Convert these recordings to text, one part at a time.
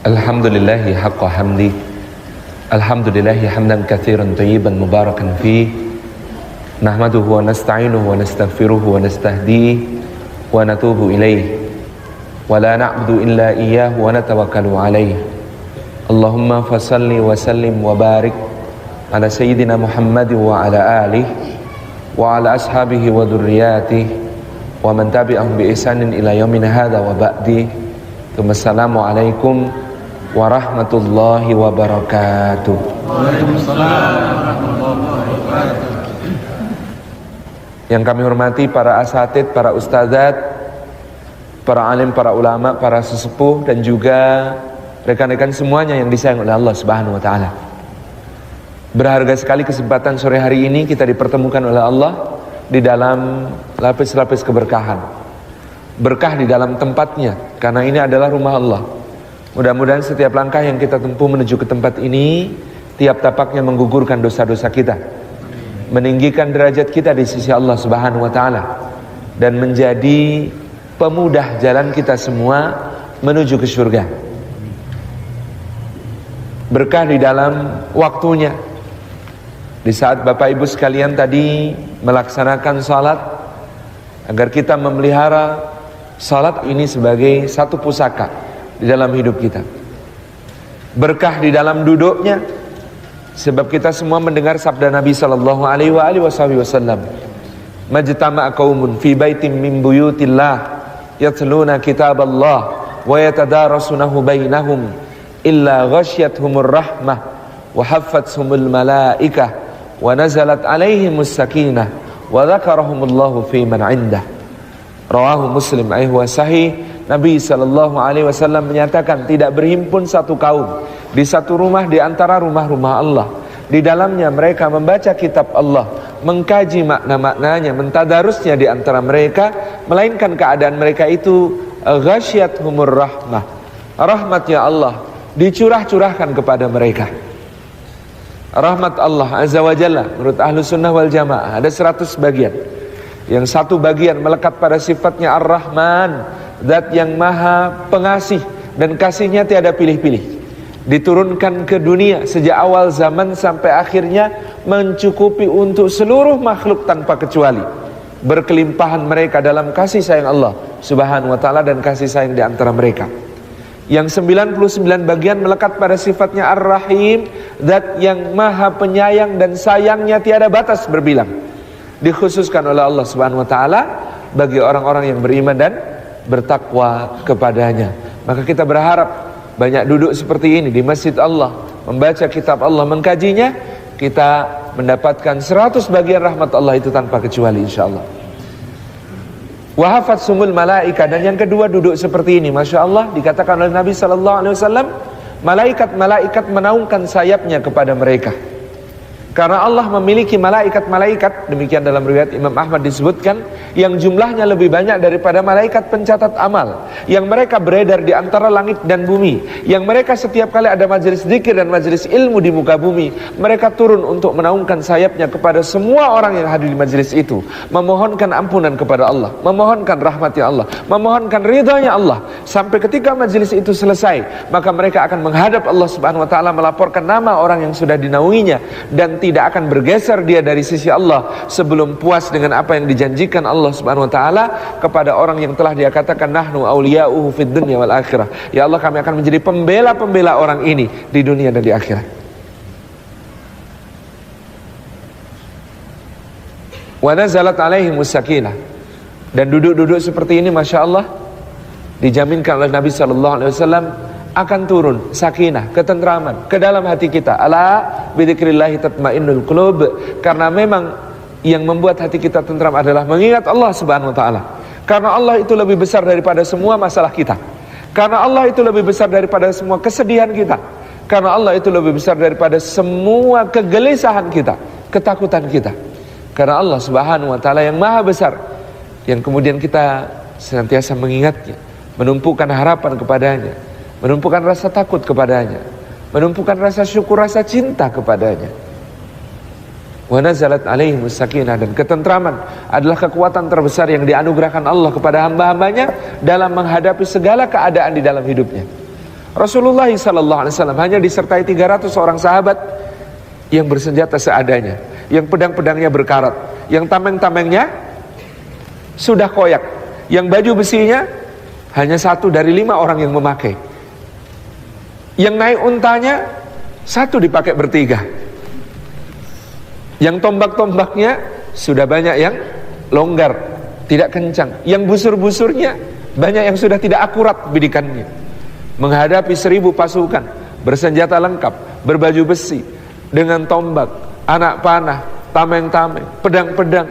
Alhamdulillahi haqqa hamdi. Alhamdulillahi hamdan katsiran thayyiban mubarakan fi. Nahmaduhu wa nasta'inuhu wa nastaghfiruhu wa nastahdihi wa natubu ilayhi. Wa la na'budu illa iyyahu wa natawakkalu alayhi. Allahumma fasalli wa sallim wa barik ala sayyidina Muhammad wa ala alihi wa ala ashabihi wa dhurriyyatihi wa man tabi'ahum bi ihsanin ila yaumin hadza wa ba'di. Assalamualaikum warahmatullahi wabarakatuh. Waalaikumsalam warahmatullahi wabarakatuh. Yang kami hormati para asatid, para ustadzat, para alim, para ulama, para sesepuh, dan juga rekan-rekan semuanya yang disayang oleh Allah Subhanahu wa taala. Berharga sekali kesempatan sore hari ini kita dipertemukan oleh Allah di dalam lapis-lapis keberkahan. Berkah di dalam tempatnya, karena ini adalah rumah Allah. Mudah-mudahan setiap langkah yang kita tempuh menuju ke tempat ini, tiap tapaknya menggugurkan dosa-dosa kita, meninggikan derajat kita di sisi Allah Subhanahu wa taala, dan menjadi pemudah jalan kita semua menuju ke surga. Berkah di dalam waktunya. Di saat Bapak Ibu sekalian tadi melaksanakan salat, agar kita memelihara salat ini sebagai satu pusaka di dalam hidup kita. Berkah di dalam duduknya, sebab kita semua mendengar sabda Nabi sallallahu alaihi wasallam, "Majtama'a qaumun fi baitin min buyutillah yatluna kitaballah wa yatadarasunahu bainahum illa ghasyiyatuhumur rahmah wa haffathumul malaikah wa nazalat alaihimus sakinah wa dzakarahumullahu fi man 'indah." Rawahu Muslim wa sahih. Nabi sallallahu alaihi wasallam menyatakan, tidak berhimpun satu kaum di satu rumah di antara rumah-rumah Allah. Di dalamnya mereka membaca kitab Allah, mengkaji makna-maknanya, mentadarusnya di antara mereka, melainkan keadaan mereka itu ghasyiyatuhumur rahmah. Rahmatnya Allah dicurah-curahkan kepada mereka. Rahmat Allah azza wa jalla menurut Ahlus Sunnah wal Jamaah ada 100 bagian. Yang satu bagian melekat pada sifatnya Ar-Rahman, zat yang maha pengasih dan kasihnya tiada pilih-pilih. Diturunkan ke dunia sejak awal zaman sampai akhirnya, mencukupi untuk seluruh makhluk tanpa kecuali. Berkelimpahan mereka dalam kasih sayang Allah Subhanahu wa ta'ala dan kasih sayang di antara mereka. Yang 99 bagian melekat pada sifatnya Ar-Rahim, zat yang maha penyayang dan sayangnya tiada batas berbilang. Dikhususkan oleh Allah Subhanahu wa taala bagi orang-orang yang beriman dan bertakwa kepadanya. Maka kita berharap banyak duduk seperti ini di masjid Allah, membaca kitab Allah, mengkajinya, kita mendapatkan 100 bagian rahmat Allah itu tanpa kecuali insyaallah. Wa hafatsumul malaika, dan yang kedua duduk seperti ini, Masya Allah, dikatakan oleh Nabi sallallahu alaihi wasallam, malaikat-malaikat menaungkan sayapnya kepada mereka. Karena Allah memiliki malaikat-malaikat, demikian dalam riwayat Imam Ahmad disebutkan, yang jumlahnya lebih banyak daripada malaikat pencatat amal, yang mereka beredar di antara langit dan bumi, yang mereka setiap kali ada majelis zikir dan majelis ilmu di muka bumi, mereka turun untuk menaungkan sayapnya kepada semua orang yang hadir di majelis itu, memohonkan ampunan kepada Allah, memohonkan rahmatnya Allah, memohonkan ridhanya Allah. Sampai ketika majelis itu selesai, maka mereka akan menghadap Allah Subhanahu wa taala, melaporkan nama orang yang sudah dinaunginya, dan tidak akan bergeser dia dari sisi Allah sebelum puas dengan apa yang dijanjikan Allah Subhanahu wa taala kepada orang yang telah dia katakan, nahnu auliya'uhu fid dunya wal akhirah. Ya Allah, kami akan menjadi pembela-pembela orang ini di dunia dan di akhirat. Wa nazalat alaihimus sakinah, dan duduk-duduk seperti ini Masya Allah dijaminkan oleh Nabi sallallahu alaihi wasallam akan turun sakinah, ketentraman ke dalam hati kita. Ala bidzikrillahi tatmainnul qulub, karena memang yang membuat hati kita tentram adalah mengingat Allah Subhanahu wa taala. Karena Allah itu lebih besar daripada semua masalah kita. Karena Allah itu lebih besar daripada semua kesedihan kita. Karena Allah itu lebih besar daripada semua kegelisahan kita, ketakutan kita. Karena Allah Subhanahu wa taala yang maha besar, yang kemudian kita senantiasa mengingatnya, menumpukan harapan kepadanya, menumpukan rasa takut kepadanya, menumpukan rasa syukur, rasa cinta kepadanya. Wa nazalat alaihimus sakinah, dan ketentraman adalah kekuatan terbesar yang dianugerahkan Allah kepada hamba-hambanya dalam menghadapi segala keadaan di dalam hidupnya. Rasulullah SAW hanya disertai 300 orang sahabat yang bersenjata seadanya, yang pedang-pedangnya berkarat, yang tameng-tamengnya sudah koyak, yang baju besinya hanya 1 dari 5 orang yang memakai, yang naik untanya 1 dipakai bertiga, yang tombak-tombaknya sudah banyak yang longgar, tidak kencang, yang busur-busurnya banyak yang sudah tidak akurat bidikannya. Menghadapi 1000 pasukan bersenjata lengkap, berbaju besi, dengan tombak, anak panah, tameng-tameng, pedang-pedang,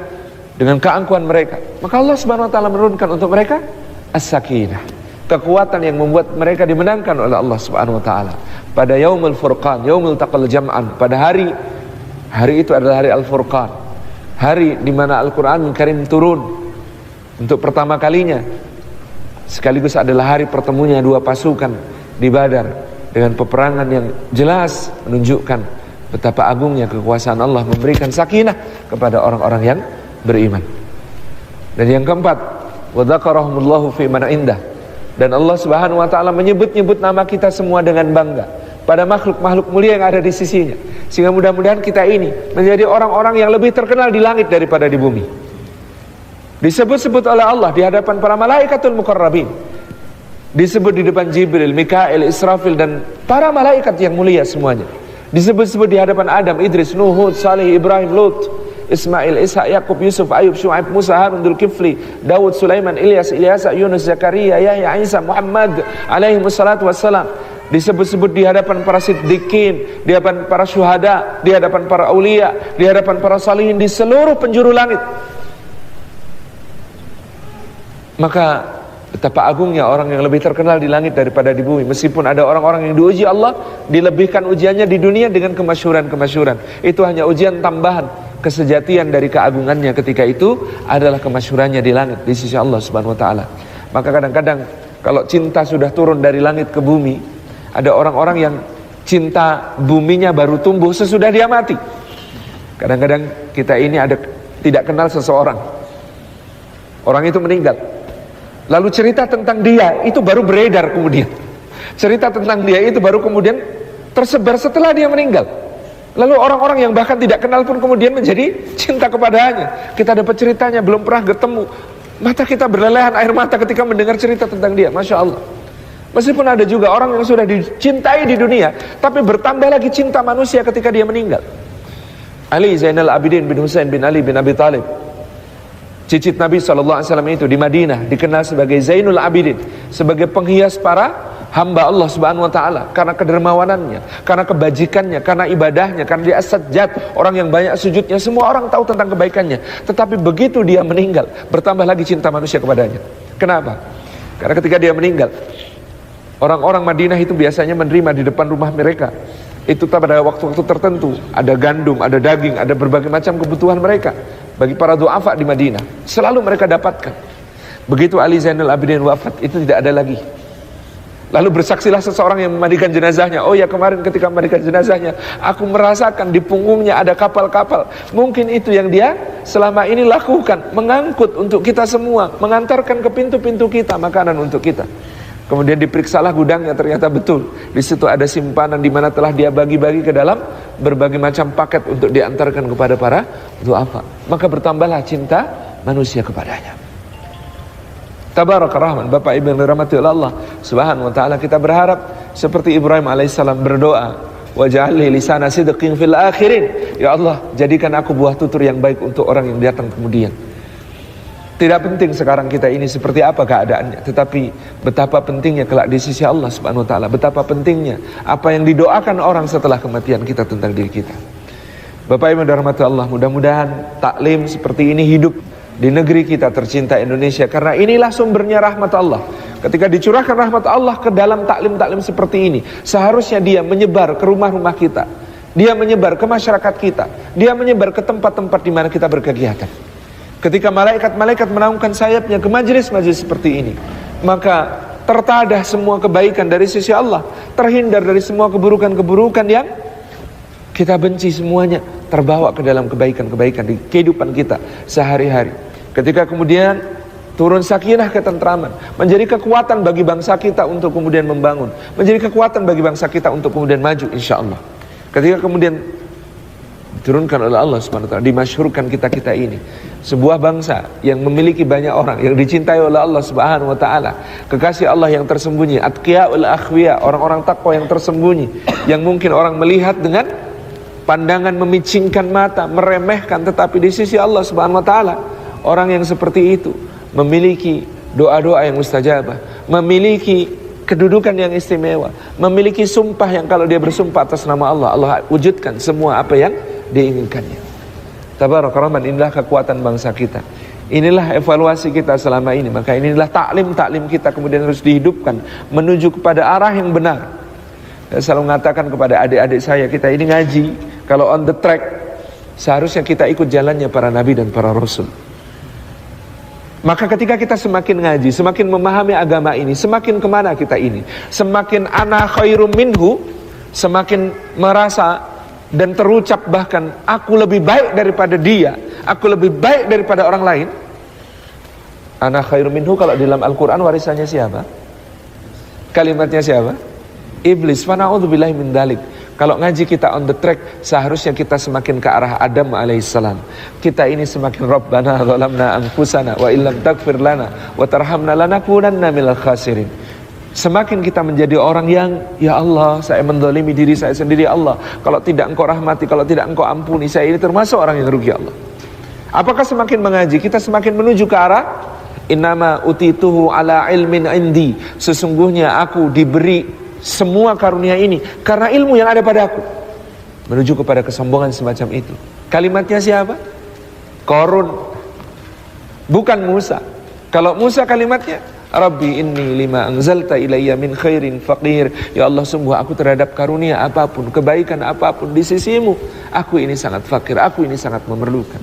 dengan keangkuhan mereka, maka Allah Subhanahu wa taala menurunkan untuk mereka as-sakinah, kekuatan yang membuat mereka dimenangkan oleh Allah Subhanahu wa taala pada yaumul furqan, yaumul taqal jam'an, pada hari itu adalah hari al-furqan, hari di mana Al-Qur'an Karim turun untuk pertama kalinya, sekaligus adalah hari pertemunya 2 pasukan di Badar, dengan peperangan yang jelas menunjukkan betapa agungnya kekuasaan Allah memberikan sakinah kepada orang-orang yang beriman. Dan yang keempat, wa dzakarahumullahu fi man indah, dan Allah Subhanahu wa taala menyebut-nyebut nama kita semua dengan bangga pada makhluk-makhluk mulia yang ada di sisinya, sehingga mudah-mudahan kita ini menjadi orang-orang yang lebih terkenal di langit daripada di bumi. Disebut-sebut oleh Allah di hadapan para malaikatul muqarrabin, disebut di depan Jibril, Mikail, Israfil, dan para malaikat yang mulia semuanya. Disebut-sebut di hadapan Adam, Idris, Nuh, Hud, Salih, Ibrahim, Lut, Ismail, Ishak, Yakub, Yusuf, Ayub, Syuaib, Musa, Harun, Dzulkifli, Daud, Sulaiman, Ilyas, Yunus, Zakaria, Yahya, Isa, Muhammad alaihi wassalatu wassalam. Disebut-sebut di hadapan para siddiqin, di hadapan para syuhada, di hadapan para aulia, di hadapan para salihin, di seluruh penjuru langit. Maka betapa agungnya orang yang lebih terkenal di langit daripada di bumi. Meskipun ada orang-orang yang diuji Allah, dilebihkan ujiannya di dunia dengan kemasyhuran-kemasyhuran. Itu hanya ujian tambahan. Kesejatian dari keagungannya ketika itu adalah kemasyhurannya di langit di sisi Allah Subhanahu wa taala. Maka kadang-kadang kalau cinta sudah turun dari langit ke bumi, ada orang-orang yang cinta buminya baru tumbuh sesudah dia mati. Kadang-kadang kita ini ada tidak kenal seseorang, orang itu meninggal, lalu cerita tentang dia itu baru beredar kemudian. Cerita tentang dia itu baru kemudian tersebar setelah dia meninggal. Lalu orang-orang yang bahkan tidak kenal pun kemudian menjadi cinta kepadanya. Kita dapat ceritanya, belum pernah ketemu, mata kita berlelehan air mata ketika mendengar cerita tentang dia. Masya Allah. Meskipun ada juga orang yang sudah dicintai di dunia, tapi bertambah lagi cinta manusia ketika dia meninggal. Ali Zainal Abidin bin Husain bin Ali bin Abi Thalib, cicit Nabi SAW itu di Madinah, dikenal sebagai Zainul Abidin, sebagai penghias para hamba Allah Subhanahu wa taala, karena kedermawanannya, karena kebajikannya, karena ibadahnya, karena dia as-sajjad, orang yang banyak sujudnya, semua orang tahu tentang kebaikannya. Tetapi begitu dia meninggal, bertambah lagi cinta manusia kepadanya. Kenapa? Karena ketika dia meninggal, orang-orang Madinah itu biasanya menerima di depan rumah mereka itu pada waktu-waktu tertentu ada gandum, ada daging, ada berbagai macam kebutuhan mereka bagi para du'afa di Madinah. Selalu mereka dapatkan. Begitu Ali Zainal Abidin wafat, itu tidak ada lagi. Lalu bersaksilah seseorang yang memandikan jenazahnya, oh ya, kemarin ketika memandikan jenazahnya, aku merasakan di punggungnya ada kapal-kapal. Mungkin itu yang dia selama ini lakukan, mengangkut untuk kita semua, mengantarkan ke pintu-pintu kita makanan untuk kita. Kemudian diperiksalah gudangnya, ternyata betul di situ ada simpanan di mana telah dia bagi-bagi ke dalam berbagai macam paket untuk diantarkan kepada para du'afa. Maka bertambahlah cinta manusia kepadanya. Tabaraka Rahman, Bapak Ibu yang dirahmati oleh Allah Subhanahu wa taala, kita berharap seperti Ibrahim alaihissalam berdoa, waj'alni lisana sidqin fil akhirin. Ya Allah, jadikan aku buah tutur yang baik untuk orang yang datang kemudian. Tidak penting sekarang kita ini seperti apa keadaannya, tetapi betapa pentingnya kelak di sisi Allah Subhanahu wa taala, betapa pentingnya apa yang didoakan orang setelah kematian kita tentang diri kita. Bapak Ibu yang dirahmati Allah, mudah-mudahan taklim seperti ini hidup di negeri kita tercinta Indonesia, karena inilah sumbernya rahmat Allah. Ketika dicurahkan rahmat Allah ke dalam taklim-taklim seperti ini, seharusnya dia menyebar ke rumah-rumah kita, dia menyebar ke masyarakat kita, dia menyebar ke tempat-tempat di mana kita berkegiatan. Ketika malaikat-malaikat menaungkan sayapnya ke majlis-majlis seperti ini, maka tertadah semua kebaikan dari sisi Allah, terhindar dari semua keburukan-keburukan yang kita benci, semuanya terbawa ke dalam kebaikan-kebaikan di kehidupan kita sehari-hari. Ketika kemudian turun sakinah, ketentraman, menjadi kekuatan bagi bangsa kita untuk kemudian membangun, menjadi kekuatan bagi bangsa kita untuk kemudian maju insyaallah. Ketika kemudian diturunkan oleh Allah Subhanahu wa taala, dimasyhurkan kita ini sebuah bangsa yang memiliki banyak orang, yang dicintai oleh Allah Subhanahu wa taala, kekasih Allah yang tersembunyi, atqiyaul akhwiya, orang-orang takwa yang tersembunyi, yang mungkin orang melihat dengan pandangan memicingkan mata, meremehkan, tetapi di sisi Allah Subhanahu wa taala orang yang seperti itu memiliki doa-doa yang mustajabah, memiliki kedudukan yang istimewa, memiliki sumpah yang kalau dia bersumpah atas nama Allah, Allah wujudkan semua apa yang diinginkannya. Tabaraka Rahman, inilah kekuatan bangsa kita. Inilah evaluasi kita selama ini. Maka inilah taklim kita kemudian harus dihidupkan menuju kepada arah yang benar. Saya selalu mengatakan kepada adik-adik saya, kita ini ngaji, kalau on the track seharusnya kita ikut jalannya para nabi dan para rasul. Maka ketika kita semakin ngaji, semakin memahami agama ini, semakin kemana kita ini, semakin ana khairum minhu, semakin merasa dan terucap bahkan aku lebih baik daripada dia, aku lebih baik daripada orang lain. Ana khairum minhu kalau di dalam Al-Quran warisannya siapa? Kalimatnya siapa? Iblis. Fa na'udzubillahi min dzalik. Kalau ngaji kita on the track, seharusnya kita semakin ke arah Adam alaihissalam. Kita ini semakin Rabbana zalamna anfusana wa illam taghfir lana wa tarhamna lanakunanna minal khasirin. Semakin kita menjadi orang yang, ya Allah, saya menzalimi diri saya sendiri, Allah, kalau tidak Engkau rahmati, kalau tidak Engkau ampuni, saya ini termasuk orang yang rugi, Allah. Apakah semakin mengaji kita semakin menuju ke arah innama utituhu ala ilmin indi, sesungguhnya aku diberi semua karunia ini karena ilmu yang ada padaku, menuju kepada kesombongan semacam itu. Kalimatnya siapa? Qarun, bukan Musa. Kalau Musa kalimatnya Rabbi inni lima anzalta ilayya min khairin faqir, ya Allah, sungguh aku terhadap karunia apapun, kebaikan apapun di sisimu, aku ini sangat fakir, aku ini sangat memerlukan.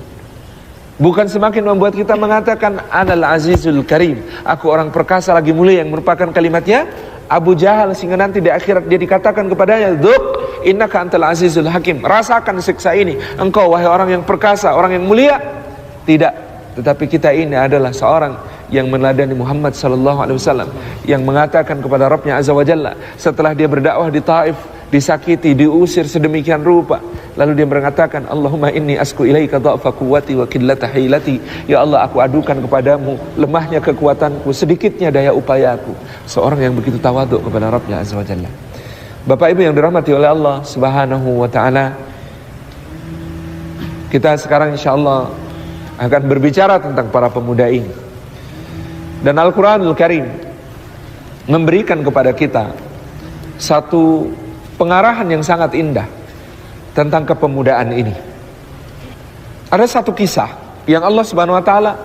Bukan semakin membuat kita mengatakan anal azizul karim, aku orang perkasa lagi mulia, yang merupakan kalimatnya Abu Jahal, sehingga nanti di akhirat dia dikatakan kepadanya, dzuk innaka antal azizul hakim, rasakan siksa ini engkau wahai orang yang perkasa, orang yang mulia. Tidak, tetapi kita ini adalah seorang yang meneladani Muhammad sallallahu alaihi wasallam, yang mengatakan kepada Rabbnya azza wa jalla setelah dia berdakwah di Taif, disakiti, diusir sedemikian rupa, lalu dia mengatakan, Allahumma inni asku ilaika dha'fa quwwati wa qillata hilati, ya Allah, aku adukan kepadamu lemahnya kekuatanku, sedikitnya daya upayaku. Seorang yang begitu tawaduk kepada Rabbnya azza wa jalla. Bapak Ibu yang dirahmati oleh Allah subhanahu wa ta'ala, kita sekarang insyaallah akan berbicara tentang para pemuda ini. Dan Al-Quranul Karim memberikan kepada kita satu pengarahan yang sangat indah tentang kepemudaan ini. Ada satu kisah yang Allah Subhanahu wa taala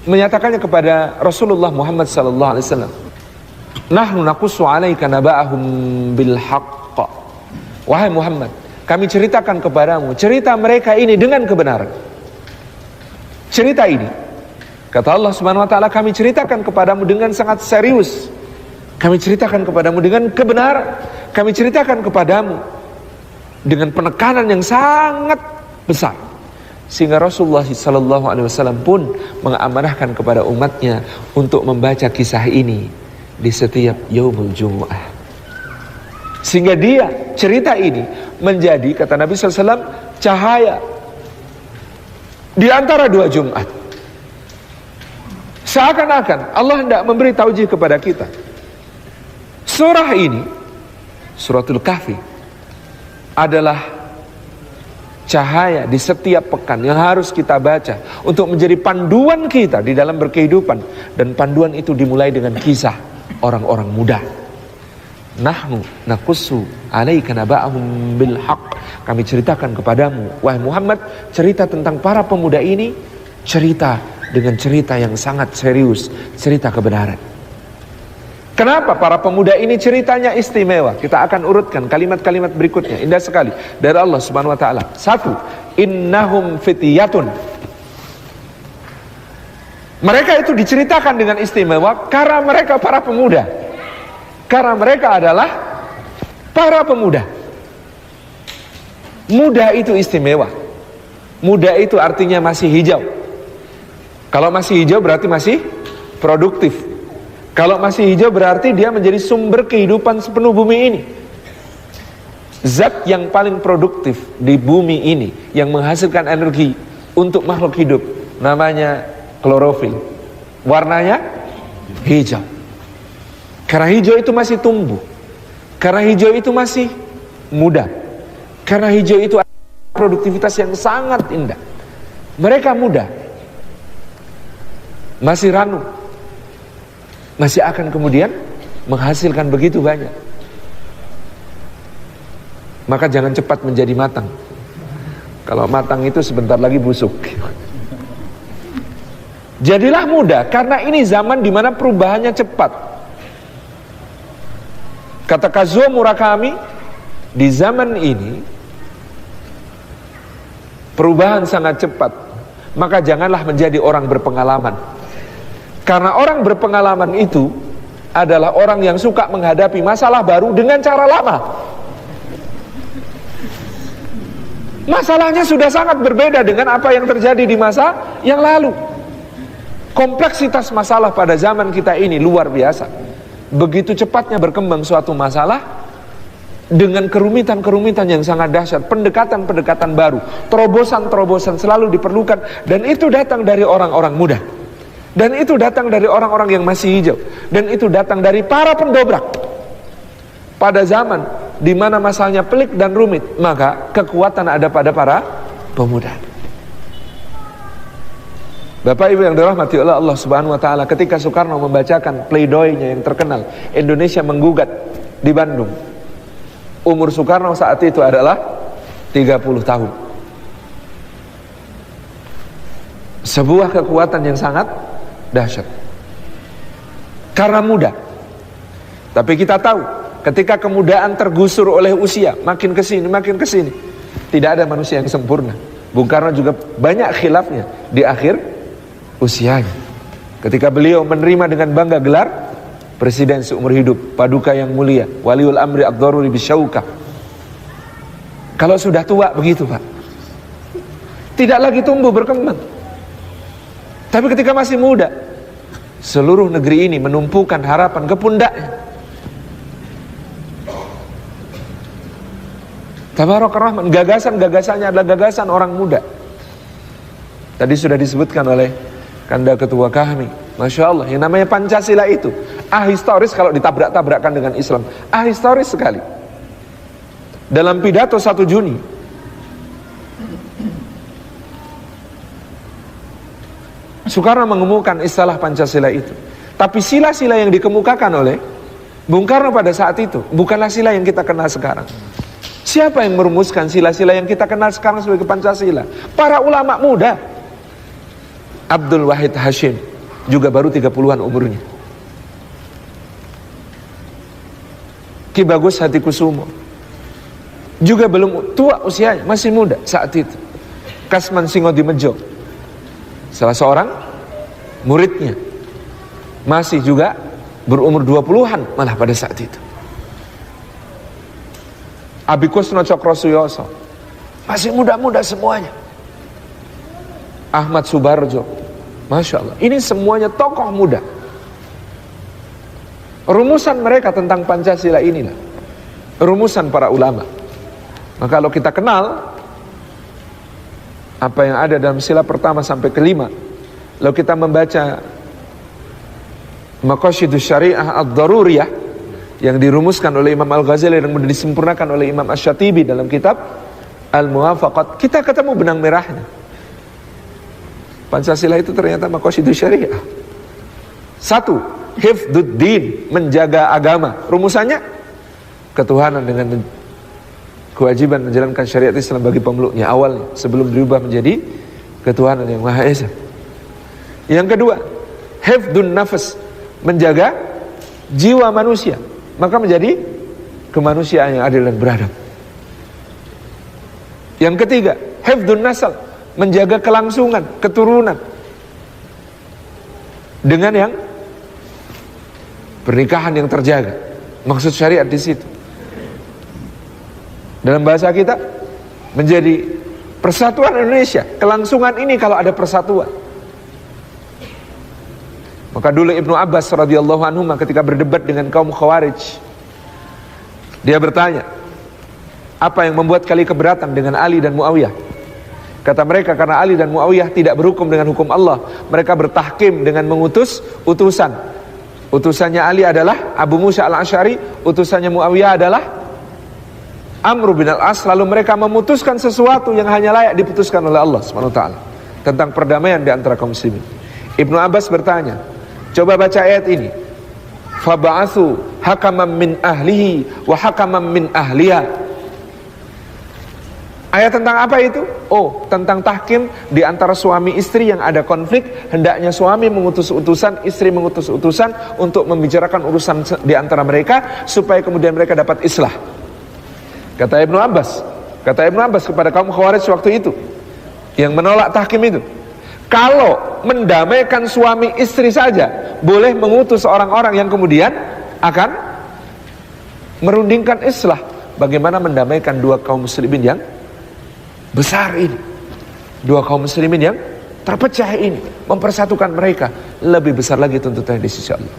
menyatakannya kepada Rasulullah Muhammad sallallahu alaihi wasallam. Nahnu naqussu 'alaika naba'ahum bil haqq. Wahai Muhammad, kami ceritakan kepadamu cerita mereka ini dengan kebenaran. Cerita ini, kata Allah Subhanahu wa taala, kami ceritakan kepadamu dengan sangat serius. Kami ceritakan kepadamu dengan kebenaran. Kami ceritakan kepadamu dengan penekanan yang sangat besar, sehingga Rasulullah sallallahu alaihi wasallam pun mengamanahkan kepada umatnya untuk membaca kisah ini di setiap yaumul jumu'ah, sehingga dia cerita ini menjadi, kata Nabi sallallahu alaihi wasallam, cahaya di antara dua Jumat. Seakan-akan Allah hendak memberi taujih kepada kita. Surah ini, Suratul Kahfi, adalah cahaya di setiap pekan yang harus kita baca untuk menjadi panduan kita di dalam berkehidupan. Dan panduan itu dimulai dengan kisah orang-orang muda. Nahnu naqussu 'alaika naba'ahum bil haqq. Kami ceritakan kepadamu, wahai Muhammad, cerita tentang para pemuda ini, cerita dengan cerita yang sangat serius, cerita kebenaran. Kenapa para pemuda ini ceritanya istimewa? Kita akan urutkan kalimat-kalimat berikutnya, indah sekali dari Allah Subhanahu wa taala. 1, innahum fityatun. Mereka itu diceritakan dengan istimewa karena mereka para pemuda. Karena mereka adalah para pemuda. Muda itu istimewa. Muda itu artinya masih hijau. Kalau masih hijau berarti masih produktif. Kalau masih hijau berarti dia menjadi sumber kehidupan sepenuh bumi ini. Zat yang paling produktif di bumi ini, yang menghasilkan energi untuk makhluk hidup, namanya klorofil. Warnanya hijau. Karena hijau itu masih tumbuh. Karena hijau itu masih muda. Karena hijau itu ada produktivitas yang sangat indah. Mereka muda, masih ranum, masih akan kemudian menghasilkan begitu banyak. Maka jangan cepat menjadi matang. Kalau matang itu sebentar lagi busuk. Jadilah muda, karena ini zaman di mana perubahannya cepat. Kata Kazuo Murakami, di zaman ini perubahan sangat cepat. Maka janganlah menjadi orang berpengalaman. Karena orang berpengalaman itu adalah orang yang suka menghadapi masalah baru dengan cara lama. Masalahnya sudah sangat berbeda dengan apa yang terjadi di masa yang lalu. Kompleksitas masalah pada zaman kita ini luar biasa. Begitu cepatnya berkembang suatu masalah dengan kerumitan-kerumitan yang sangat dahsyat, pendekatan-pendekatan baru, terobosan-terobosan selalu diperlukan, dan itu datang dari orang-orang muda. Dan itu datang dari orang-orang yang masih hijau. Dan itu datang dari para pendobrak. Pada zaman di mana masalahnya pelik dan rumit, maka kekuatan ada pada para pemuda. Bapak Ibu yang dirahmati oleh Allah Subhanahu wa taala, ketika Soekarno membacakan pleidoinya yang terkenal, Indonesia menggugat di Bandung. Umur Soekarno saat itu adalah 30 tahun. Sebuah kekuatan yang sangat dahsyat. Karena muda. Tapi kita tahu, ketika kemudaan tergusur oleh usia, makin kesini, tidak ada manusia yang sempurna. Bung Karno juga banyak khilafnya di akhir usianya. Ketika beliau menerima dengan bangga gelar presiden seumur hidup, paduka yang mulia, waliul amri ad-daruri bisyauka. Kalau sudah tua begitu, Pak, tidak lagi tumbuh berkembang. Tapi ketika masih muda, seluruh negeri ini menumpukan harapan ke pundaknya. Tabarakar Rahman, gagasan-gagasannya adalah gagasan orang muda. Tadi sudah disebutkan oleh Kanda Ketua kami, Masya Allah, yang namanya Pancasila itu ahistoris kalau ditabrak-tabrakkan dengan Islam. Ahistoris sekali. Dalam pidato 1 Juni Soekarno mengemukakan istilah Pancasila itu. Tapi sila-sila yang dikemukakan oleh Bung Karno pada saat itu bukanlah sila yang kita kenal sekarang. Siapa yang merumuskan sila-sila yang kita kenal sekarang sebagai Pancasila? Para ulama muda. Abdul Wahid Hashim juga baru 30-an umurnya. Ki Bagus Hatikusumo juga belum tua usianya, masih muda saat itu. Kasman Singodimejo, salah seorang muridnya, masih juga berumur 20-an malah pada saat itu. Abikusno Cokrosuyoso masih muda-muda semuanya. Ahmad Subarjo, Masya Allah, ini semuanya tokoh muda. Rumusan mereka tentang Pancasila inilah rumusan para ulama. Maka kalau kita kenal apa yang ada dalam sila pertama sampai kelima, lalu kita membaca Maqasidus Syariah Ad-Daruriyah yang dirumuskan oleh Imam Al-Ghazali dan kemudian disempurnakan oleh Imam Asy-Syatibi dalam kitab Al-Muwafaqat, kita ketemu benang merahnya. Pancasila itu ternyata Maqasidus Syariah. 1. Hifdzuddin, menjaga agama. Rumusannya ketuhanan dengan kewajiban menjalankan syariat Islam bagi pemeluknya awalnya, sebelum berubah menjadi ketuhanan yang Maha Esa. Yang kedua, hifdzun nafas, menjaga jiwa manusia, maka menjadi kemanusiaan yang adil dan beradab. Yang ketiga, hifdzun nasal, menjaga kelangsungan, keturunan dengan yang pernikahan yang terjaga. Maksud syariat di situ. Dalam bahasa kita menjadi persatuan Indonesia. Kelangsungan ini kalau ada persatuan. Maka dulu Ibnu Abbas radhiyallahu anhu ketika berdebat dengan kaum Khawarij, dia bertanya, apa yang membuat kalian keberatan dengan Ali dan Muawiyah? Kata mereka, karena Ali dan Muawiyah tidak berhukum dengan hukum Allah, mereka bertahkim dengan mengutus utusan. Utusannya Ali adalah Abu Musa al-Asy'ari, utusannya Muawiyah adalah Amr bin al-As. Lalu mereka memutuskan sesuatu yang hanya layak diputuskan oleh Allah SWT tentang perdamaian di antara kaum muslimin. Ibnu Abbas bertanya, coba baca ayat ini, faba'atsu hakaman min ahlihi wa hakaman min ahliha. Ayat tentang apa itu? Oh, tentang tahkim di antara suami istri yang ada konflik. Hendaknya suami mengutus utusan, istri mengutus utusan untuk membicarakan urusan di antara mereka, supaya kemudian mereka dapat islah. Kata Ibnu Abbas kepada kaum Khawarij waktu itu yang menolak tahkim itu, kalau mendamaikan suami istri saja boleh mengutus orang-orang yang kemudian akan merundingkan islah, bagaimana mendamaikan dua kaum muslimin yang besar ini, dua kaum muslimin yang terpecah ini, mempersatukan mereka? Lebih besar lagi tuntutannya di sisi Allah.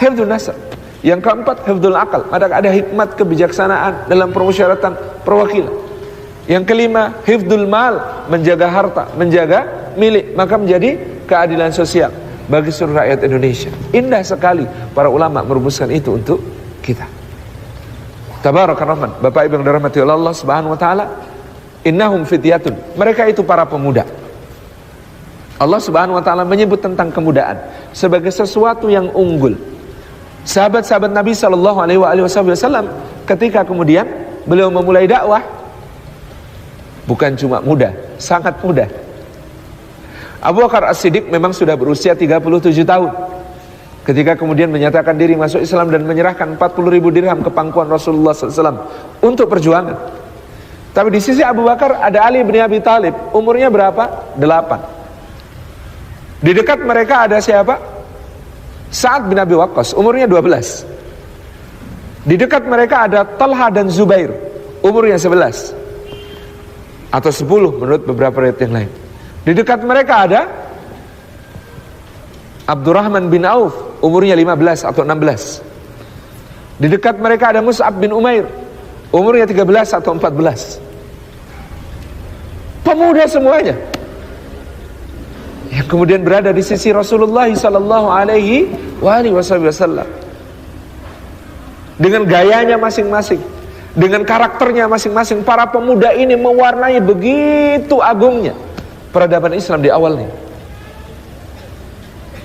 Hifdzun nasab. Yang keempat, hifdzul akal. Ada hikmat kebijaksanaan dalam permusyawaratan perwakilan. Yang kelima, hifdzul mal, menjaga harta, menjaga milik, maka menjadi keadilan sosial bagi seluruh rakyat Indonesia. Indah sekali para ulama merumuskan itu untuk kita. Tabaraka Rahman, Bapak Ibu yang dirahmati oleh Allah Subhanahu wa taala, innahum fityatun, mereka itu para pemuda. Allah Subhanahu wa taala menyebut tentang kemudaan sebagai sesuatu yang unggul. Sahabat-sahabat Nabi sallallahu alaihi wasallam ketika kemudian beliau memulai dakwah, bukan cuma muda, sangat muda. Abu Bakar As-Siddiq memang sudah berusia 37 tahun ketika kemudian menyatakan diri masuk Islam dan menyerahkan 40.000 dirham ke pangkuan Rasulullah SAW untuk perjuangan. Tapi di sisi Abu Bakar ada Ali bin Abi Thalib, umurnya berapa? 8. Di dekat mereka ada siapa? Sa'ad bin Abi Waqqas, umurnya 12. Di dekat mereka ada Talha dan Zubair, umurnya 11 atau 10 menurut beberapa riwayat yang lain. Di dekat mereka ada Abdurrahman bin Auf, umurnya 15 atau 16. Di dekat mereka ada Mus'ab bin Umair, umurnya 13 atau 14. Pemuda semuanya yang kemudian berada di sisi Rasulullah sallallahu alaihi wasallam dengan gayanya masing-masing, dengan karakternya masing-masing. Para pemuda ini mewarnai begitu agungnya peradaban Islam di awalnya.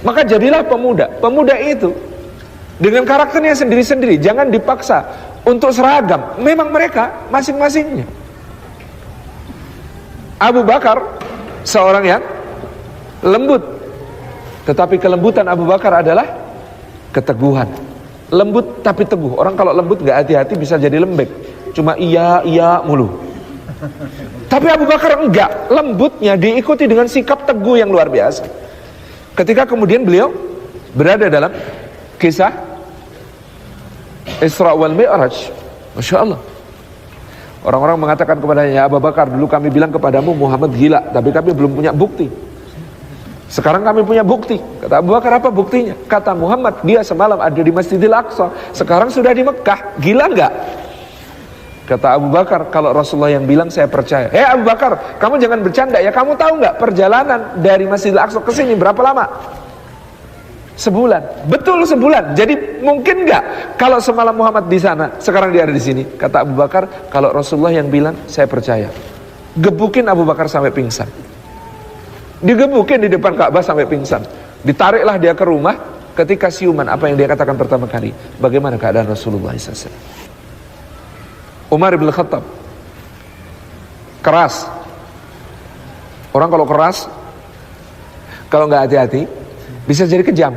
Maka jadilah pemuda. Pemuda itu dengan karakternya sendiri-sendiri, jangan dipaksa untuk seragam. Memang mereka masing-masingnya. Abu Bakar seorang yang lembut, tetapi kelembutan Abu Bakar adalah keteguhan. Lembut tapi teguh. Orang kalau lembut gak hati-hati bisa jadi lembek, cuma iya mulu. Tapi Abu Bakar enggak, lembutnya diikuti dengan sikap teguh yang luar biasa. Ketika kemudian beliau berada dalam kisah Isra wal Mi'raj, Masya Allah, orang-orang mengatakan kepadanya, Abu Bakar, dulu kami bilang kepadamu Muhammad gila, tapi kami belum punya bukti. Sekarang kami punya bukti. Kata Abu Bakar, apa buktinya? Kata Muhammad, dia semalam ada di Masjidil Aqsa, sekarang sudah di Mekah. Gila enggak? Kata Abu Bakar, kalau Rasulullah yang bilang saya percaya. Abu Bakar, kamu jangan bercanda ya. Kamu tahu enggak perjalanan dari Masjidil Aqsa ke sini berapa lama? Sebulan. Betul, sebulan. Jadi mungkin enggak kalau semalam Muhammad di sana, sekarang dia ada di sini? Kata Abu Bakar, kalau Rasulullah yang bilang saya percaya. Gebukin Abu Bakar sampai pingsan. Digebukin di depan Ka'bah sampai pingsan. Ditariklah dia ke rumah. Ketika siuman, apa yang dia katakan pertama kali? Bagaimana keadaan Rasulullah SAW? Umar bin Khattab keras. Orang kalau keras, kalau nggak hati-hati, bisa jadi kejam.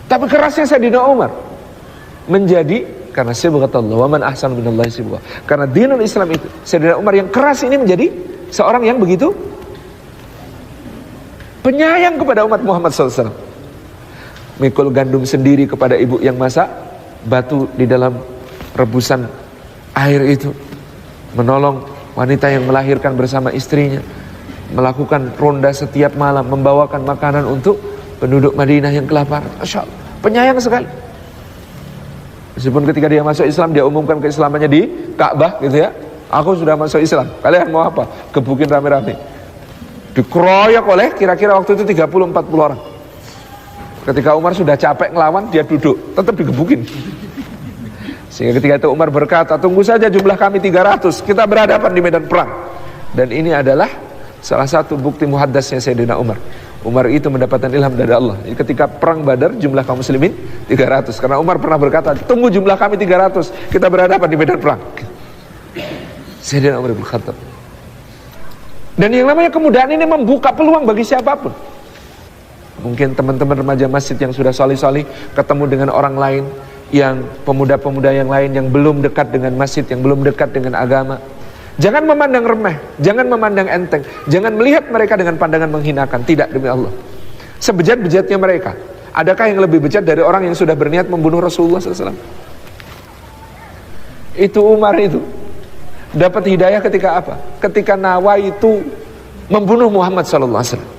Tapi kerasnya Sayyidina Umar menjadi karena sibghatullah, wa man ahsanu minallahi sibghah. Karena dinul Islam itu, Sayyidina Umar yang keras ini menjadi seorang yang begitu penyayang kepada umat Muhammad SAW. Mikul gandum sendiri kepada ibu yang masak, batu di dalam rebusan air itu, menolong wanita yang melahirkan bersama istrinya, melakukan ronda setiap malam, membawakan makanan untuk penduduk Madinah yang kelaparan. Masya Allah, penyayang sekali. Meskipun ketika dia masuk Islam, dia umumkan keislamannya di Ka'bah gitu ya. Aku sudah masuk Islam, kalian mau apa? Gebukin rame-rame. Dikeroyok oleh kira-kira waktu itu 30-40 orang. Ketika Umar sudah capek ngelawan, dia duduk, tetap digebukin. Sehingga ketika itu Umar berkata, tunggu saja jumlah kami 300, kita berhadapan di medan perang. Dan ini adalah salah satu bukti muhaddasnya Sayyidina Umar. Umar itu mendapatkan ilham dari Allah. Jadi ketika perang Badar, jumlah kaum muslimin 300. Karena Umar pernah berkata, tunggu jumlah kami 300, kita berhadapan di medan perang. Sayyidina Umar bin Khattab. Dan yang namanya kemudaan ini membuka peluang bagi siapapun. Mungkin teman-teman remaja masjid yang sudah solih-solih ketemu dengan orang lain, yang pemuda-pemuda yang lain yang belum dekat dengan masjid, yang belum dekat dengan agama. Jangan memandang remeh, jangan memandang enteng, jangan melihat mereka dengan pandangan menghinakan. Tidak, demi Allah. Sebejat-bejatnya mereka, adakah yang lebih bejat dari orang yang sudah berniat membunuh Rasulullah SAW? Itu Umar itu dapat hidayah ketika apa? Ketika Nawa itu membunuh Muhammad SAW.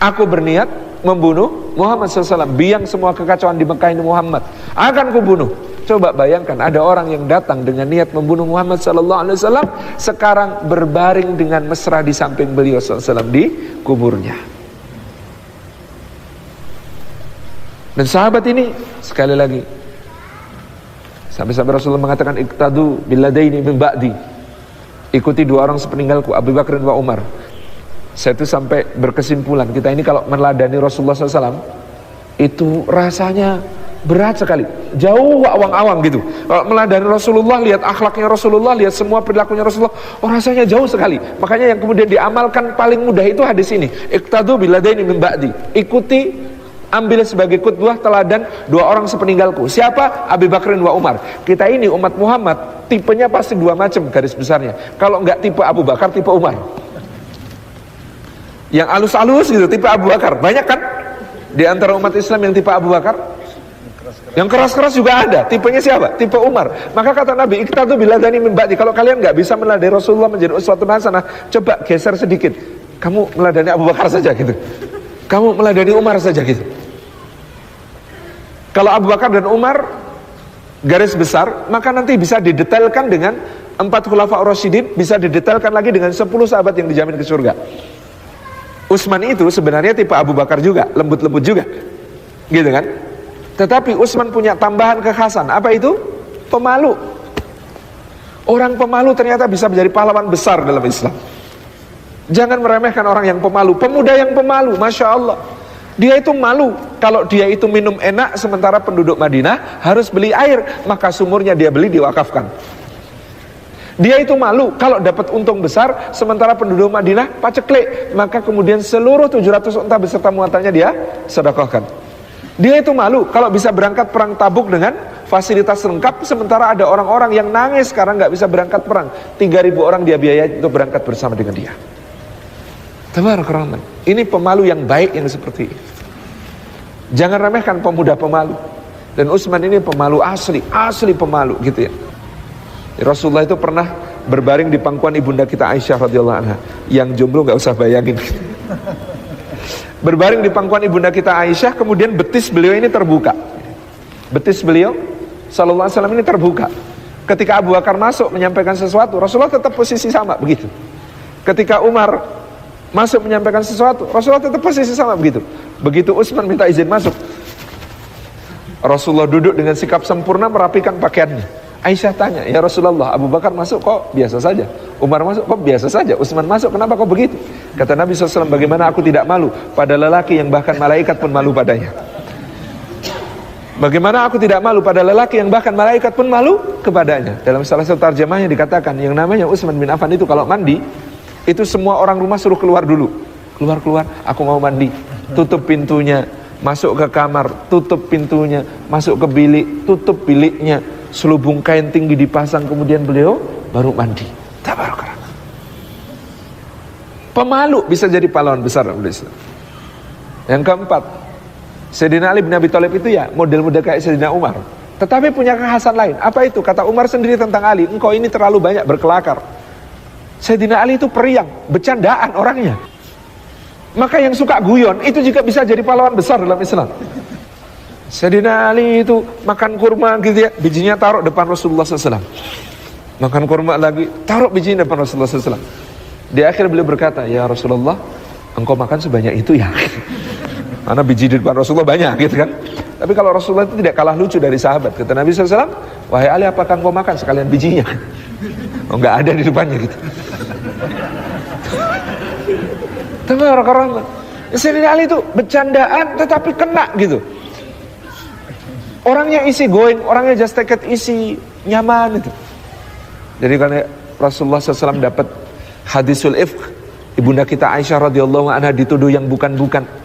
Aku berniat membunuh Muhammad SAW, biang semua kekacauan di Mekah ini Muhammad, akan kubunuh. Coba bayangkan, ada orang yang datang dengan niat membunuh Muhammad SAW, sekarang berbaring dengan mesra di samping beliau SAW di kuburnya. Dan sahabat ini sekali lagi, sampai-sampai Rasulullah mengatakan, iqtadu billadaini min ba'di, ikuti dua orang sepeninggalku, Abu Bakar dan Umar. Saya itu sampai berkesimpulan, kita ini kalau meneladani Rasulullah SAW itu rasanya berat sekali, jauh awang-awang gitu. Kalau meneladani Rasulullah, lihat akhlaknya Rasulullah, lihat semua perilakunya Rasulullah, rasanya jauh sekali. Makanya yang kemudian diamalkan paling mudah itu hadis ini, iqtadu billadaini min ba'di, ikuti, ambil sebagai qudwah teladan dua orang sepeninggalku. Siapa? Abu Bakar dan Umar. Kita ini umat Muhammad tipenya pasti dua macam garis besarnya. Kalau enggak tipe Abu Bakar, tipe Umar. Yang halus-halus gitu, tipe Abu Bakar. Banyak kan di antara umat Islam yang tipe Abu Bakar? Yang keras-keras juga ada. Tipenya siapa? Tipe Umar. Maka kata Nabi, iqtadu billadaini min ba'di, kalau kalian nggak bisa meladani Rasulullah menjadi uswatun hasanah, coba geser sedikit, kamu meladani Abu Bakar saja gitu, kamu meladani Umar saja gitu. Kalau Abu Bakar dan Umar garis besar, maka nanti bisa didetailkan dengan 4 khulafa Rasyidin, bisa didetailkan lagi dengan 10 sahabat yang dijamin ke surga. Utsman itu sebenarnya tipe Abu Bakar juga, lembut-lembut juga, gitu kan? Tetapi Utsman punya tambahan kekhasan. Apa itu? Pemalu. Orang pemalu ternyata bisa menjadi pahlawan besar dalam Islam. Jangan meremehkan orang yang pemalu. Pemuda yang pemalu, Masya Allah, dia itu malu kalau dia itu minum enak, sementara penduduk Madinah harus beli air, maka sumurnya dia beli, diwakafkan. Dia itu malu kalau dapat untung besar, sementara penduduk Madinah paceklik, maka kemudian seluruh 700 unta beserta muatannya dia sedekahkan. Dia itu malu kalau bisa berangkat perang Tabuk dengan fasilitas lengkap, sementara ada orang-orang yang nangis sekarang nggak bisa berangkat perang. 3.000 orang dia biayai untuk berangkat bersama dengan dia. Tabarakallah. Ini pemalu yang baik yang seperti ini. Jangan remehkan pemuda pemalu. Dan Utsman ini pemalu asli pemalu gitu ya. Rasulullah itu pernah berbaring di pangkuan ibunda kita Aisyah radhiyallahu anha. Yang jomblo nggak usah bayangin. Berbaring di pangkuan ibunda kita Aisyah, kemudian betis beliau ini terbuka. Betis beliau sallallahu alaihi wasallam ini terbuka. Ketika Abu Bakar masuk menyampaikan sesuatu, Rasulullah tetap posisi sama begitu. Ketika Umar masuk menyampaikan sesuatu, Rasulullah tetap posisi sama begitu. Begitu Utsman minta izin masuk, Rasulullah duduk dengan sikap sempurna merapikan pakaiannya. Aisyah tanya, ya Rasulullah, Abu Bakar masuk kok biasa saja, Umar masuk kok biasa saja, Utsman masuk kenapa kok begitu? Kata Nabi SAW, bagaimana aku tidak malu pada lelaki yang bahkan malaikat pun malu padanya. Bagaimana aku tidak malu pada lelaki yang bahkan malaikat pun malu kepadanya. Dalam salah satu terjemahnya dikatakan, yang namanya Utsman bin Affan itu kalau mandi, itu semua orang rumah suruh keluar dulu. Keluar, aku mau mandi. Tutup pintunya, masuk ke kamar, tutup pintunya, masuk ke bilik, tutup biliknya. Selubung kain tinggi dipasang, kemudian beliau baru mandi. Tabarakallah. Pemalu bisa jadi pahlawan besar dalam Islam. Yang keempat, Sayyidina Ali bin Abi Thalib itu ya model-model kayak Sayyidina Umar, tetapi punya kekhasan lain. Apa itu? Kata Umar sendiri tentang Ali, engkau ini terlalu banyak berkelakar. Sayyidina Ali itu periang, bercandaan orangnya. Maka yang suka guyon itu juga bisa jadi pahlawan besar dalam Islam. Sayyidina Ali itu makan kurma gitu ya, bijinya taruh depan Rasulullah SAW. Makan kurma lagi, taruh bijinya depan Rasulullah SAW. Di akhir beliau berkata, ya Rasulullah, engkau makan sebanyak itu ya. Karena biji di depan Rasulullah banyak gitu kan. Tapi kalau Rasulullah itu tidak kalah lucu dari sahabat. Kata Nabi SAW, wahai Ali, apakah engkau makan sekalian bijinya? Oh, enggak ada di depannya gitu. Tabarakallah. Sayyidina Ali itu bercandaan tetapi kena gitu. Orangnya easy going, orangnya just take it easy, nyaman itu. Jadi karena Rasulullah SAW dapat hadisul ifk, ibunda kita Aisyah radhiyallahu anha dituduh yang bukan-bukan.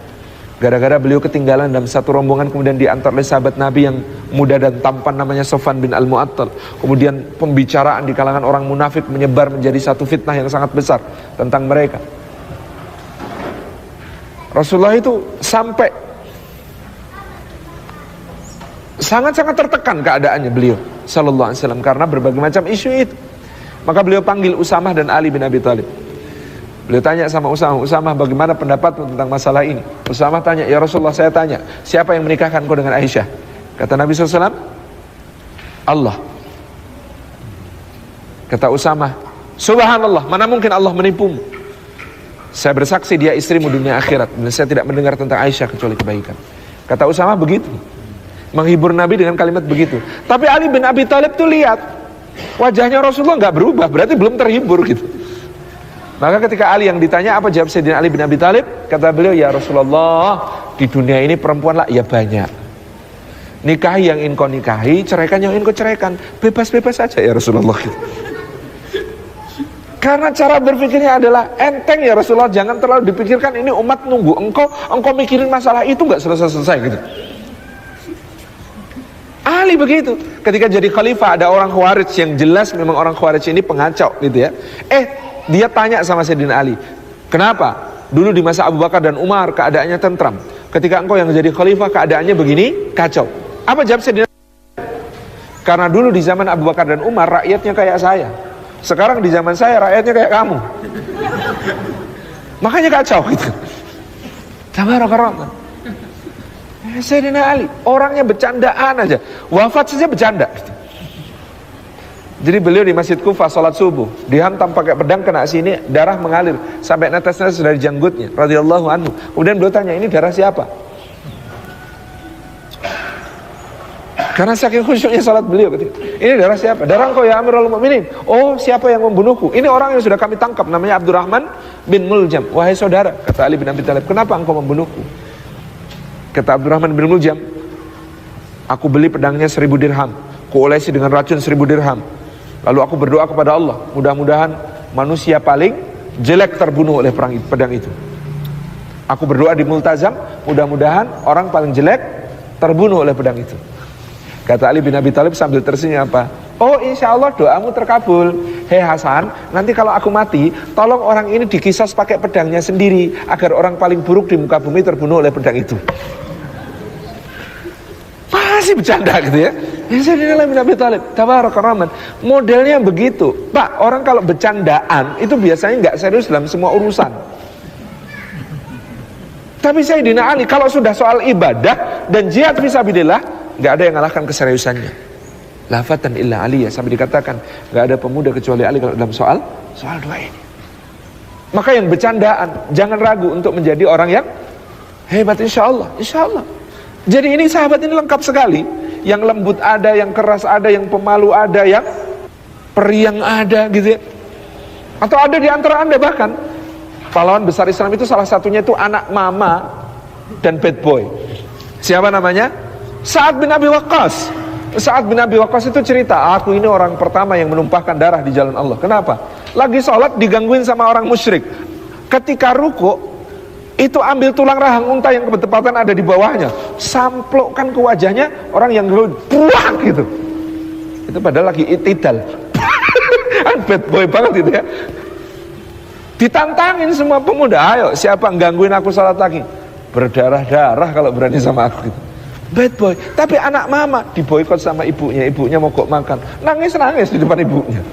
Gara-gara beliau ketinggalan dalam satu rombongan, kemudian diantar oleh sahabat Nabi yang muda dan tampan namanya Sofwan bin Al-Mu'attal. Kemudian pembicaraan di kalangan orang munafik menyebar menjadi satu fitnah yang sangat besar tentang mereka. Rasulullah itu sampai sangat-sangat tertekan keadaannya beliau sallallahu alaihi wasallam karena berbagai macam isu itu. Maka beliau panggil Usamah dan Ali bin Abi Thalib. Beliau tanya sama Usamah, Usamah bagaimana pendapatmu tentang masalah ini? Usamah tanya, ya Rasulullah saya tanya, siapa yang menikahkan kau dengan Aisyah? Kata Nabi SAW, Allah. Kata Usamah, subhanallah, mana mungkin Allah menipumu? Saya bersaksi dia istrimu dunia akhirat, dan saya tidak mendengar tentang Aisyah kecuali kebaikan. Kata Usamah begitu, menghibur Nabi dengan kalimat begitu. Tapi Ali bin Abi Thalib tuh lihat, wajahnya Rasulullah nggak berubah, berarti belum terhibur gitu. Maka ketika Ali yang ditanya, apa jawab Sayyidina Ali bin Abi Thalib? Kata beliau, ya Rasulullah, di dunia ini perempuan lah, ya banyak. Nikahi yang ingin kau nikahi, ceraikan yang ingin kau ceraikan. Bebas-bebas saja ya Rasulullah gitu. Karena cara berpikirnya adalah enteng ya Rasulullah, jangan terlalu dipikirkan, ini umat nunggu engkau mikirin masalah itu nggak selesai-selesai gitu. Ali begitu. Ketika jadi khalifah ada orang Khawarij yang jelas memang orang Khawarij ini pengacau gitu ya. Dia tanya sama Sayyidina Ali, kenapa dulu di masa Abu Bakar dan Umar keadaannya tentram, ketika engkau yang jadi khalifah keadaannya begini kacau? Apa jawab Sayyidina Ali? Karena dulu di zaman Abu Bakar dan Umar rakyatnya kayak saya, sekarang di zaman saya rakyatnya kayak kamu, makanya kacau gitu. Tabarakallah. Sayyidina Ali orangnya bercandaan aja, wafat saja bercanda gitu. Jadi beliau di Masjid Kufah salat subuh, dihantam pakai pedang kena sini, darah mengalir sampai netes-netes dari janggutnya radhiyallahu anhu. Kemudian beliau tanya, ini darah siapa? Karena saking khusyuknya salat beliau ketika, ini darah siapa? Darah engkau ya Amirul Mukminin. Oh, siapa yang membunuhku? Ini orang yang sudah kami tangkap, namanya Abdurrahman bin Muljam. Wahai saudara, kata Ali bin Abi Thalib, kenapa engkau membunuhku? Kata Abdurrahman bin Muljam, aku beli pedangnya 1000 dirham, kuolesi dengan racun 1000 dirham. Lalu aku berdoa kepada Allah, mudah-mudahan manusia paling jelek terbunuh oleh pedang itu. Aku berdoa di Multazam, mudah-mudahan orang paling jelek terbunuh oleh pedang itu. Kata Ali bin Abi Thalib sambil tersenyum apa? Oh, insya Allah doamu terkabul. Hei Hasan, nanti kalau aku mati, tolong orang ini dikisas pakai pedangnya sendiri, agar orang paling buruk di muka bumi terbunuh oleh pedang itu. Masih bercanda gitu ya. Ya Sayyidina Ali bin Abi Thalib, tabarakallah, modelnya begitu. Pak, orang kalau bercandaan itu biasanya nggak serius dalam semua urusan. Tapi Sayyidina Ali kalau sudah soal ibadah dan jihad fisabilillah, nggak ada yang ngalahkan keseriusannya. Lafatan illa aliyah, sampai dikatakan nggak ada pemuda kecuali Ali kalau dalam soal dua ini. Maka yang bercandaan jangan ragu untuk menjadi orang yang hebat, insya Allah. Jadi ini sahabat ini lengkap sekali. Yang lembut ada, yang keras ada, yang pemalu ada, yang periang ada gitu ya. Atau ada di antara anda bahkan pahlawan besar Islam itu salah satunya itu anak mama dan bad boy. Siapa namanya? Sa'ad bin Abi Waqqas. Sa'ad bin Abi Waqqas itu cerita, aku ini orang pertama yang menumpahkan darah di jalan Allah. Kenapa? Lagi sholat digangguin sama orang musyrik. Ketika ruku itu ambil tulang rahang unta yang bertepatan ada di bawahnya, samplokkan ke wajahnya orang yang buang gitu. Itu padahal lagi itidal. Bad boy banget itu ya. Ditantangin semua pemuda, ayo siapa gangguin aku salat lagi? Berdarah-darah kalau berani sama aku gitu. Bad boy. Tapi anak mama diboikot sama ibunya, ibunya mogok makan, nangis di depan ibunya.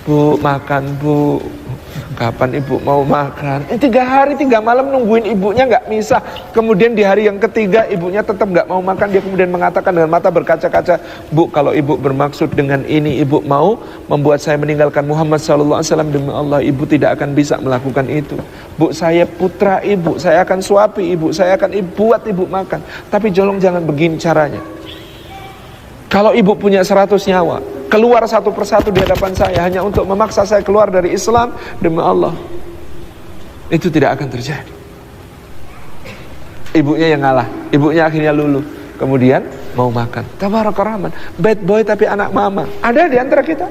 Bu, makan bu. Kapan ibu mau makan? 3 hari 3 malam nungguin ibunya nggak bisa. Kemudian di hari yang ketiga ibunya tetap nggak mau makan. Dia kemudian mengatakan dengan mata berkaca-kaca, Bu, kalau ibu bermaksud dengan ini, ibu mau membuat saya meninggalkan Muhammad SAW, demi Allah ibu tidak akan bisa melakukan itu. Bu, saya putra ibu, saya akan suapi ibu, saya akan buat ibu makan. Tapi tolong jangan begini caranya. Kalau ibu punya 100 nyawa, keluar satu persatu di hadapan saya hanya untuk memaksa saya keluar dari Islam, demi Allah itu tidak akan terjadi. Ibunya yang ngalah, ibunya akhirnya luluh, kemudian mau makan. Tabarakallah Rahman, bad boy tapi anak mama. Ada di antara kita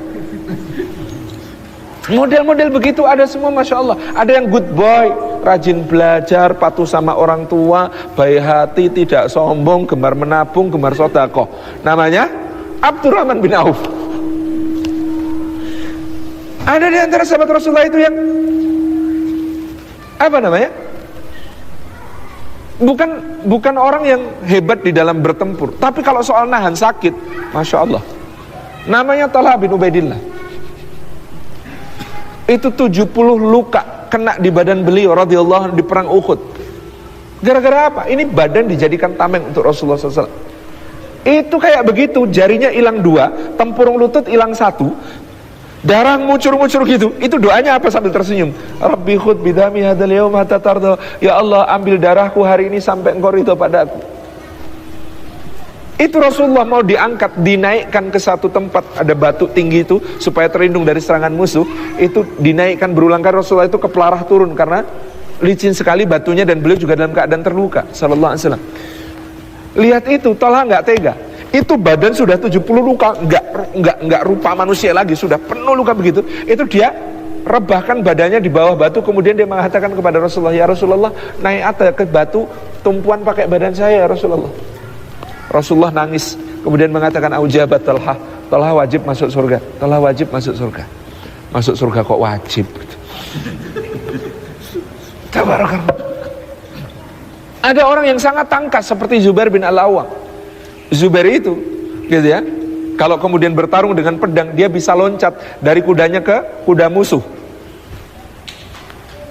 model-model begitu, ada semua, Masya Allah. Ada yang good boy, rajin belajar, patuh sama orang tua, baik hati, tidak sombong, gemar menabung, gemar sedekah. Namanya Abdurrahman bin Auf. Ada di antara sahabat Rasulullah itu yang apa namanya? Bukan orang yang hebat di dalam bertempur, tapi kalau soal nahan sakit, Masya Allah. Namanya Talha bin Ubaidillah. Itu 70 luka kena di badan beliau radhiyallahu anhu di perang Uhud. Gara-gara apa? Ini badan dijadikan tameng untuk Rasulullah SAW. Itu kayak begitu, jarinya hilang 2, tempurung lutut hilang 1, darah ngucur-ngucur gitu. Itu doanya apa sambil tersenyum? Rabbi khud bidami hadzal yaum hatta tarda. Ya Allah, ambil darahku hari ini sampai engkau ridho padaku. Itu Rasulullah mau diangkat, dinaikkan ke satu tempat, ada batu tinggi itu supaya terlindung dari serangan musuh. Itu dinaikkan berulang kali, Rasulullah itu kepelarah turun karena licin sekali batunya dan beliau juga dalam keadaan terluka sallallahu alaihi wasallam. Lihat itu, Talha nggak tega. Itu badan sudah 70 luka, nggak rupa manusia lagi, sudah penuh luka begitu. Itu dia rebahkan badannya di bawah batu, kemudian dia mengatakan kepada Rasulullah, ya Rasulullah, naik atas ke batu, tumpuan pakai badan saya ya Rasulullah. Rasulullah nangis, kemudian mengatakan, aujabat Talha, Talha wajib masuk surga, Talha wajib masuk surga. Masuk surga kok wajib? Tabarakallah. Ada orang yang sangat tangkas seperti Zubair bin Al-Awwam. Zubair itu, gitu ya, kalau kemudian bertarung dengan pedang, dia bisa loncat dari kudanya ke kuda musuh.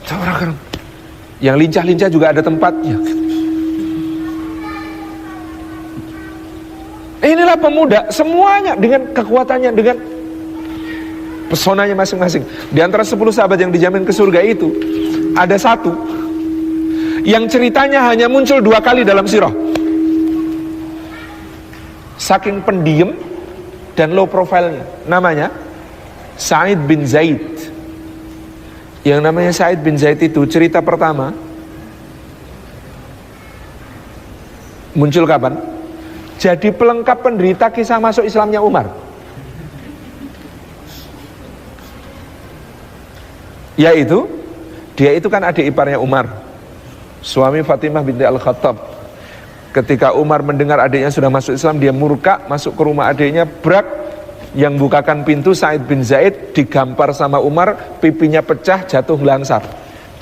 Tabarakallah. Yang lincah-lincah juga ada tempatnya. Inilah pemuda, semuanya dengan kekuatannya, dengan pesonanya masing-masing. Di antara 10 sahabat yang dijamin ke surga itu, ada 1 yang ceritanya hanya muncul 2 kali dalam sirah. Saking pendiam dan low profile-nya. Namanya Sa'id bin Zaid. Yang namanya Sa'id bin Zaid itu, cerita pertama muncul kapan? Jadi pelengkap penderita kisah masuk Islamnya Umar. Yaitu, dia itu kan adik iparnya Umar, suami Fatimah binti Al-Khattab. Ketika Umar mendengar adiknya sudah masuk Islam, dia murka, masuk ke rumah adiknya, brak, yang bukakan pintu Sa'id bin Zaid, digampar sama Umar, pipinya pecah, jatuh langsar.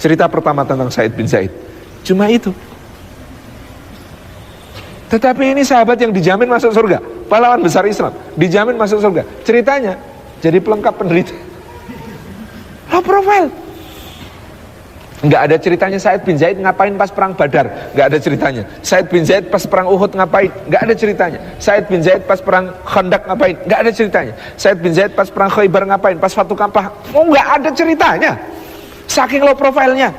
Cerita pertama tentang Sa'id bin Zaid. Cuma itu. Tetapi ini sahabat yang dijamin masuk surga, pahlawan besar Islam, dijamin masuk surga. Ceritanya jadi pelengkap penderita, low profile. Nggak ada ceritanya Sa'id bin Zaid ngapain pas perang Badar, nggak ada ceritanya. Sa'id bin Zaid pas perang Uhud ngapain, nggak ada ceritanya. Sa'id bin Zaid pas perang Khandaq ngapain, nggak ada ceritanya. Sa'id bin Zaid pas perang Khaybar ngapain, pas Fatu Kampah, nggak ada ceritanya. Saking low profile-nya.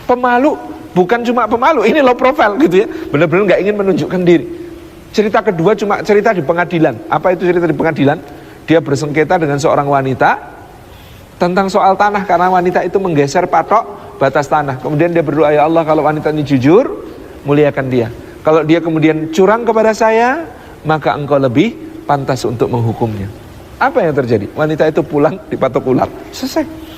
Pemalu. Bukan cuma pemalu, ini low profile gitu ya. Benar-benar nggak ingin menunjukkan diri. Cerita kedua cuma cerita di pengadilan. Apa itu cerita di pengadilan? Dia bersengketa dengan seorang wanita tentang soal tanah, karena wanita itu menggeser patok batas tanah. Kemudian dia berdoa, ya Allah, kalau wanita ini jujur, muliakan dia. Kalau dia kemudian curang kepada saya, maka engkau lebih pantas untuk menghukumnya. Apa yang terjadi? Wanita itu pulang dipatok ular. Selesai.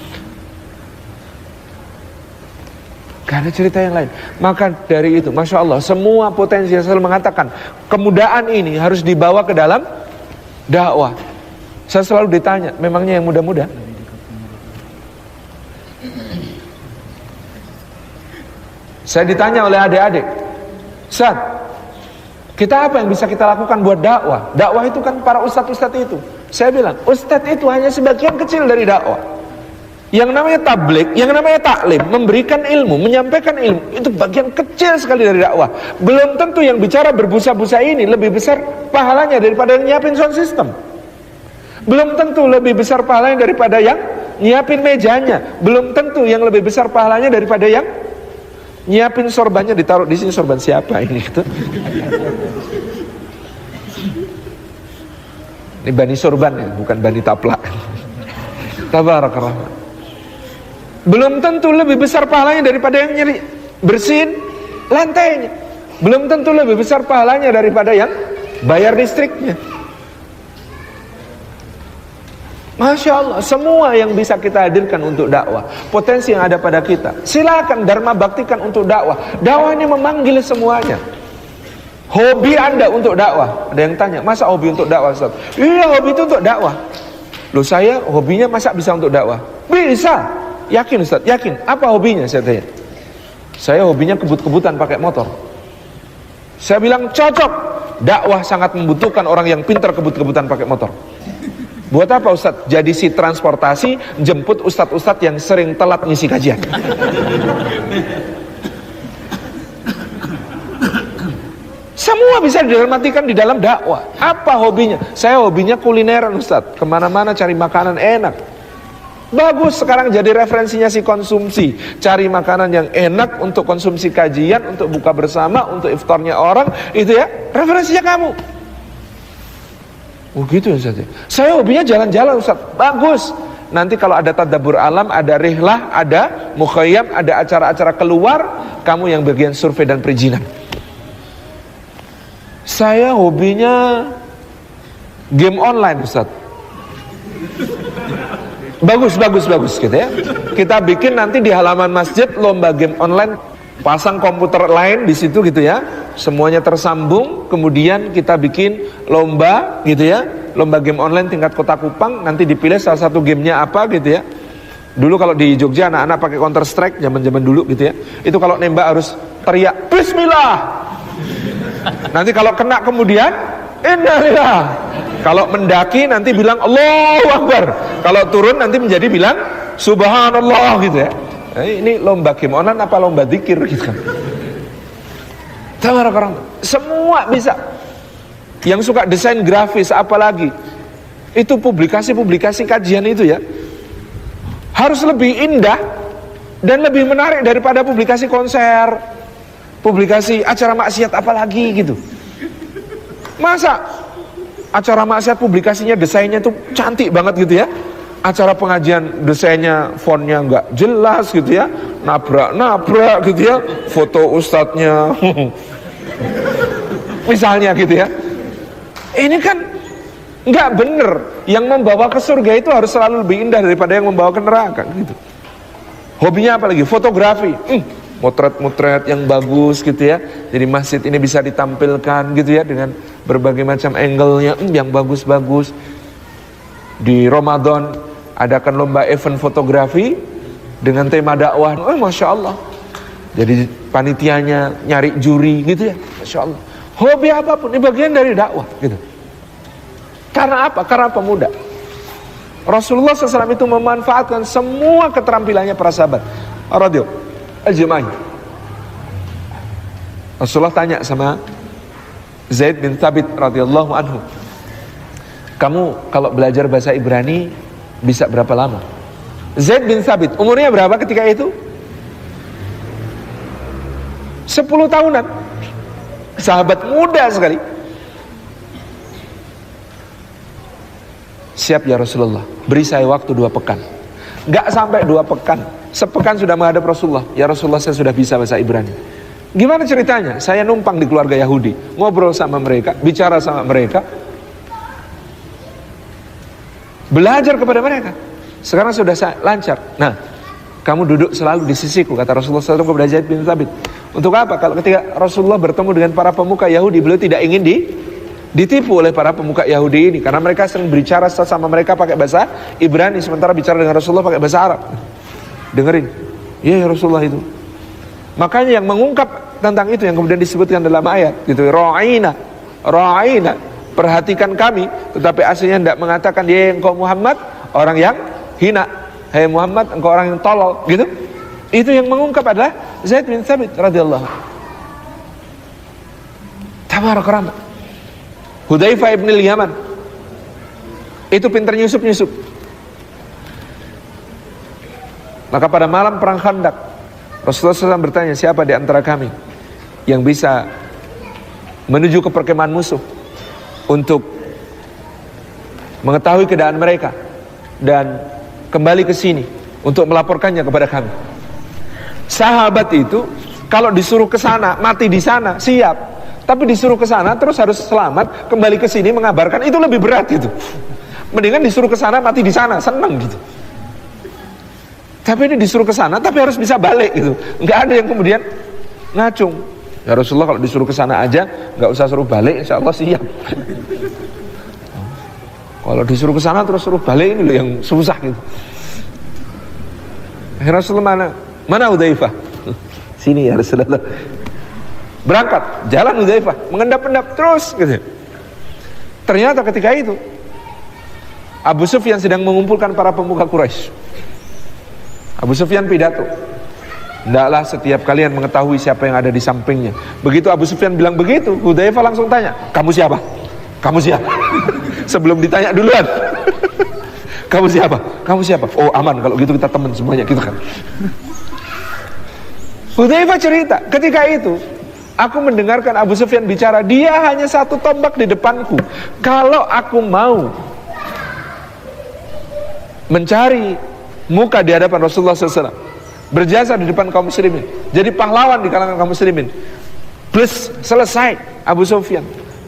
Gak ada cerita yang lain. Maka dari itu, Masya Allah, semua potensi yang selalu mengatakan kemudaan ini harus dibawa ke dalam dakwah. Saya selalu ditanya, memangnya yang muda-muda? Saya ditanya oleh adik-adik, Ustaz, Kita apa yang bisa kita lakukan buat dakwah? Dakwah itu kan para ustadz-ustadz itu. Saya bilang, ustadz itu hanya sebagian kecil dari dakwah. Yang namanya tabligh, yang namanya taklim, memberikan ilmu, menyampaikan ilmu, itu bagian kecil sekali dari dakwah. Belum tentu yang bicara berbusa-busa ini lebih besar pahalanya daripada yang nyiapin sound system. Belum tentu lebih besar pahalanya daripada yang nyiapin mejanya. Belum tentu yang lebih besar pahalanya daripada yang nyiapin sorbannya, ditaruh di sini sorban siapa ini gitu. Ini bani sorban ya, bukan bani taplak. Tabarakallah. Belum tentu lebih besar pahalanya daripada yang bersihin lantainya. Belum tentu lebih besar pahalanya daripada yang bayar listriknya. Masya Allah, semua yang bisa kita hadirkan untuk dakwah, potensi yang ada pada kita, silakan dharma baktikan untuk dakwah. Dakwah ini memanggil semuanya. Hobi Anda untuk dakwah. Ada yang tanya, masa hobi untuk dakwah, Ustaz? Iya, hobi itu untuk dakwah. Loh, saya hobinya masa bisa untuk dakwah? Bisa. Yakin Ustaz? Yakin. Apa hobinya? Saya tanya. Saya hobinya kebut-kebutan pakai motor. Saya bilang cocok. Dakwah sangat membutuhkan orang yang pintar kebut-kebutan pakai motor. Buat apa Ustaz? Jadi si transportasi jemput ustadz-ustadz yang sering telat ngisi kajian. Semua bisa dihormatikan di dalam dakwah. Apa hobinya? Saya hobinya kulineran Ustaz. Kemana-mana cari makanan enak. Bagus, sekarang jadi referensinya si konsumsi. Cari makanan yang enak untuk konsumsi kajian, untuk buka bersama, untuk iftarnya orang. Itu ya, referensinya kamu. Oh gitu Ustaz. Saya hobinya jalan-jalan Ustaz. Bagus. Nanti kalau ada tadabbur alam, ada rihlah, ada mukhayyam, ada acara-acara keluar, kamu yang bagian survei dan perizinan. Saya hobinya game online Ustaz. Bagus gitu ya. Kita bikin nanti di halaman masjid lomba game online, pasang komputer lain di situ gitu ya. Semuanya tersambung, kemudian kita bikin lomba gitu ya. Lomba game online tingkat Kota Kupang, nanti dipilih salah satu gamenya apa gitu ya. Dulu kalau di Jogja anak-anak pakai Counter Strike zaman-zaman dulu gitu ya. Itu kalau nembak harus teriak Bismillah. Nanti kalau kena kemudian Innalillah. Kalau mendaki nanti bilang Allahu Akbar. Kalau turun nanti menjadi bilang Subhanallah gitu ya. Nah, ini lomba game online apa lomba zikir gitu kan. Semua bisa. Yang suka desain grafis apalagi. Itu publikasi-publikasi kajian itu ya. Harus lebih indah dan lebih menarik daripada publikasi konser, publikasi acara maksiat apalagi gitu. Masa acara maksiat publikasinya desainnya tuh cantik banget gitu ya. Acara pengajian desainnya fontnya nggak jelas gitu ya, nabrak gitu ya, foto ustadznya misalnya gitu ya. Ini kan nggak bener. Yang membawa ke surga itu harus selalu lebih indah daripada yang membawa ke neraka gitu. Hobinya apa lagi? Fotografi. Motret-motret yang bagus gitu ya. Jadi masjid ini bisa ditampilkan gitu ya dengan berbagai macam angle-nya yang bagus-bagus. Di Ramadan adakan lomba event fotografi dengan tema dakwah. Oh, Masya Allah. Jadi panitianya nyari juri gitu ya. Masya Allah. Hobi apapun ini bagian dari dakwah gitu. Karena apa? Karena pemuda. Rasulullah SAW itu memanfaatkan semua keterampilannya para sahabat. Radhiyallahu Al-Jama'i. Rasulullah tanya sama Zaid bin Thabit radhiyallahu anhu, kamu kalau belajar bahasa Ibrani bisa berapa lama? Zaid bin Thabit umurnya berapa ketika itu? 10 tahunan. Sahabat muda sekali. Siap ya Rasulullah, beri saya waktu 2 pekan. Gak sampai 2 pekan, sepekan sudah menghadap Rasulullah. Ya Rasulullah, saya sudah bisa bahasa Ibrani. Gimana ceritanya? Saya numpang di keluarga Yahudi, ngobrol sama mereka, bicara sama mereka, belajar kepada mereka. Sekarang sudah lancar. Nah, kamu duduk selalu di sisiku, kata Rasulullah SAW kepada Zaid bin Thabit. Untuk apa? Kalau ketika Rasulullah bertemu dengan para pemuka Yahudi, beliau tidak ingin ditipu oleh para pemuka Yahudi ini, karena mereka sering berbicara sama mereka pakai bahasa Ibrani, sementara bicara dengan Rasulullah pakai bahasa Arab. Dengerin, ya Rasulullah itu. Makanya yang mengungkap tentang itu yang kemudian disebutkan dalam ayat gitu, ra'ina, ra'ina, perhatikan kami, tetapi aslinya tidak mengatakan dia engkau Muhammad orang yang hina, hai Muhammad engkau orang yang tolol, gitu. Itu yang mengungkap adalah Zaid bin Thabit radhiyallahu anhu. Tabaraka rahmat. Hudzaifah ibn al-Yaman itu pintar nyusup. Maka pada malam perang Khandaq, Rasulullah SAW bertanya, siapa di antara kami yang bisa menuju ke perkemahan musuh untuk mengetahui keadaan mereka dan kembali ke sini untuk melaporkannya kepada kami. Sahabat itu kalau disuruh ke sana, mati di sana, siap. Tapi disuruh ke sana terus harus selamat, kembali ke sini mengabarkan, itu lebih berat gitu. Mendingan disuruh ke sana, mati di sana, seneng gitu. Tapi ini disuruh ke sana, tapi harus bisa balik gitu. Nggak ada yang kemudian ngacung. Ya Rasulullah kalau disuruh ke sana aja, nggak usah suruh balik, insya Allah siap. Kalau disuruh ke sana terus suruh balik, ini loh yang susah gitu. Akhirnya Rasulullah mana Hudzaifah? Sini ya Rasulullah. Berangkat, jalan Hudzaifah, mengendap-endap terus gitu. Ternyata ketika itu Abu Sufyan sedang mengumpulkan para pemuka Quraisy. Abu Sufyan pidato, hendaklah setiap kalian mengetahui siapa yang ada di sampingnya. Begitu Abu Sufyan bilang begitu, Hudzaifah langsung tanya, kamu siapa? Kamu siapa? Sebelum ditanya duluan. Kamu siapa? Kamu siapa? Oh aman, kalau gitu kita teman semuanya gitu kan. Hudzaifah cerita, ketika itu aku mendengarkan Abu Sufyan bicara, dia hanya satu tombak di depanku. Kalau aku mau mencari muka di hadapan Rasulullah SAW, berjasa di depan kaum muslimin, jadi pahlawan di kalangan kaum muslimin, plus selesai Abu Sufyan,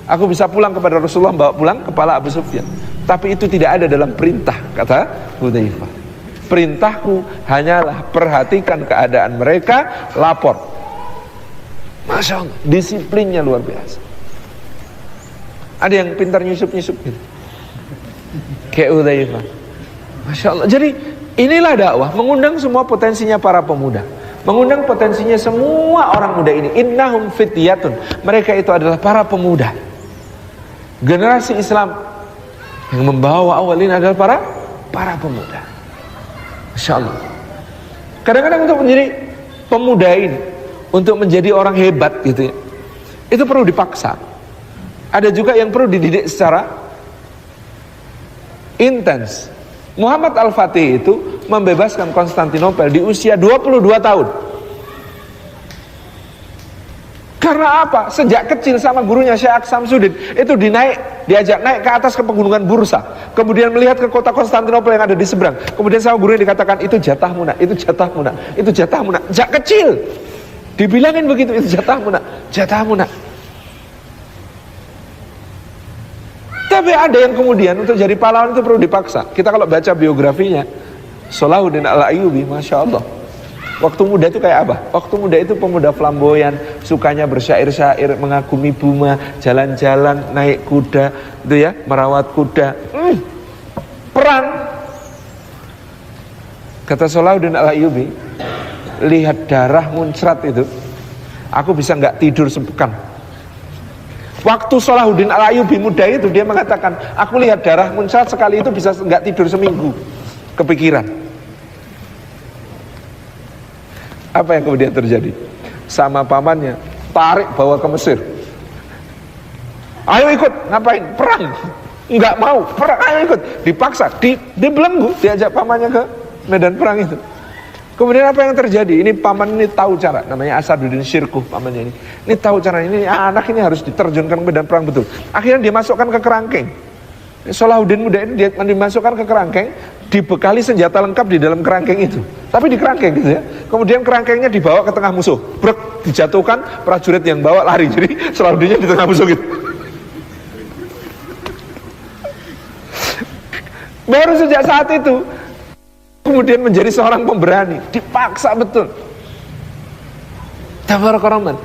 aku bisa pulang kepada Rasulullah, bawa pulang kepala Abu Sufyan. Tapi itu tidak ada dalam perintah, kata Hudzaifah. Perintahku hanyalah perhatikan keadaan mereka, lapor. Masya Allah, disiplinnya luar biasa. Ada yang pintar nyusup-nyusup gitu, kayak Hudzaifah. Masya Allah. Jadi inilah dakwah, mengundang semua potensinya para pemuda, mengundang potensinya semua orang muda ini. Innahum fityatun, mereka itu adalah para pemuda. Generasi Islam yang membawa awal ini adalah para pemuda. Masya Allah. Kadang-kadang untuk menjadi pemuda ini, untuk menjadi orang hebat gitu ya, itu perlu dipaksa. Ada juga yang perlu dididik secara intens. Muhammad Al-Fatih itu membebaskan Konstantinopel di usia 22 tahun. Karena apa? Sejak kecil sama gurunya Syekh Samsudin itu diajak naik ke atas ke pegunungan Bursa, kemudian melihat ke kota Konstantinopel yang ada di seberang. Kemudian sama gurunya dikatakan, itu jatahmu nak, itu jatahmu nak, itu jatahmu nak. Sejak kecil dibilangin begitu, itu jatahmu nak, jatahmu nak. Tapi ada yang kemudian untuk jadi pahlawan itu perlu dipaksa. Kita kalau baca biografinya Salahuddin Al-Ayyubi, Masya Allah, waktu muda itu kayak apa? Waktu muda itu pemuda flamboyan, sukanya bersyair-syair, mengagumi bunga, jalan-jalan, naik kuda, itu ya, merawat kuda. Perang. Kata Salahuddin Al-Ayyubi, lihat darah muncrat itu, aku bisa nggak tidur sepekan. Waktu Salahuddin Al-Ayyubi muda itu, dia mengatakan, aku lihat darah muncrat sekali itu bisa nggak tidur seminggu. Kepikiran. Apa yang kemudian terjadi? Sama pamannya, tarik bawa ke Mesir. Ayo ikut, ngapain? Perang. Nggak mau, perang, ayo ikut. Dipaksa, dibelenggu, diajak pamannya ke medan perang itu. Kemudian apa yang terjadi? Ini paman ini tahu cara, namanya Asaduddin Syirkuh pamannya ini. Ini tahu cara, ini anak ini harus diterjunkan ke medan perang betul. Akhirnya dimasukkan ke kerangkeng. Salahuddin muda ini dia dimasukkan ke kerangkeng, dibekali senjata lengkap di dalam kerangkeng itu. Tapi di kerangkeng gitu ya. Kemudian kerangkengnya dibawa ke tengah musuh. Brek, dijatuhkan, prajurit yang bawa lari. Jadi Salahuddinnya di tengah musuh gitu. Baru sejak saat itu kemudian menjadi seorang pemberani, dipaksa betul. Tabarakallah,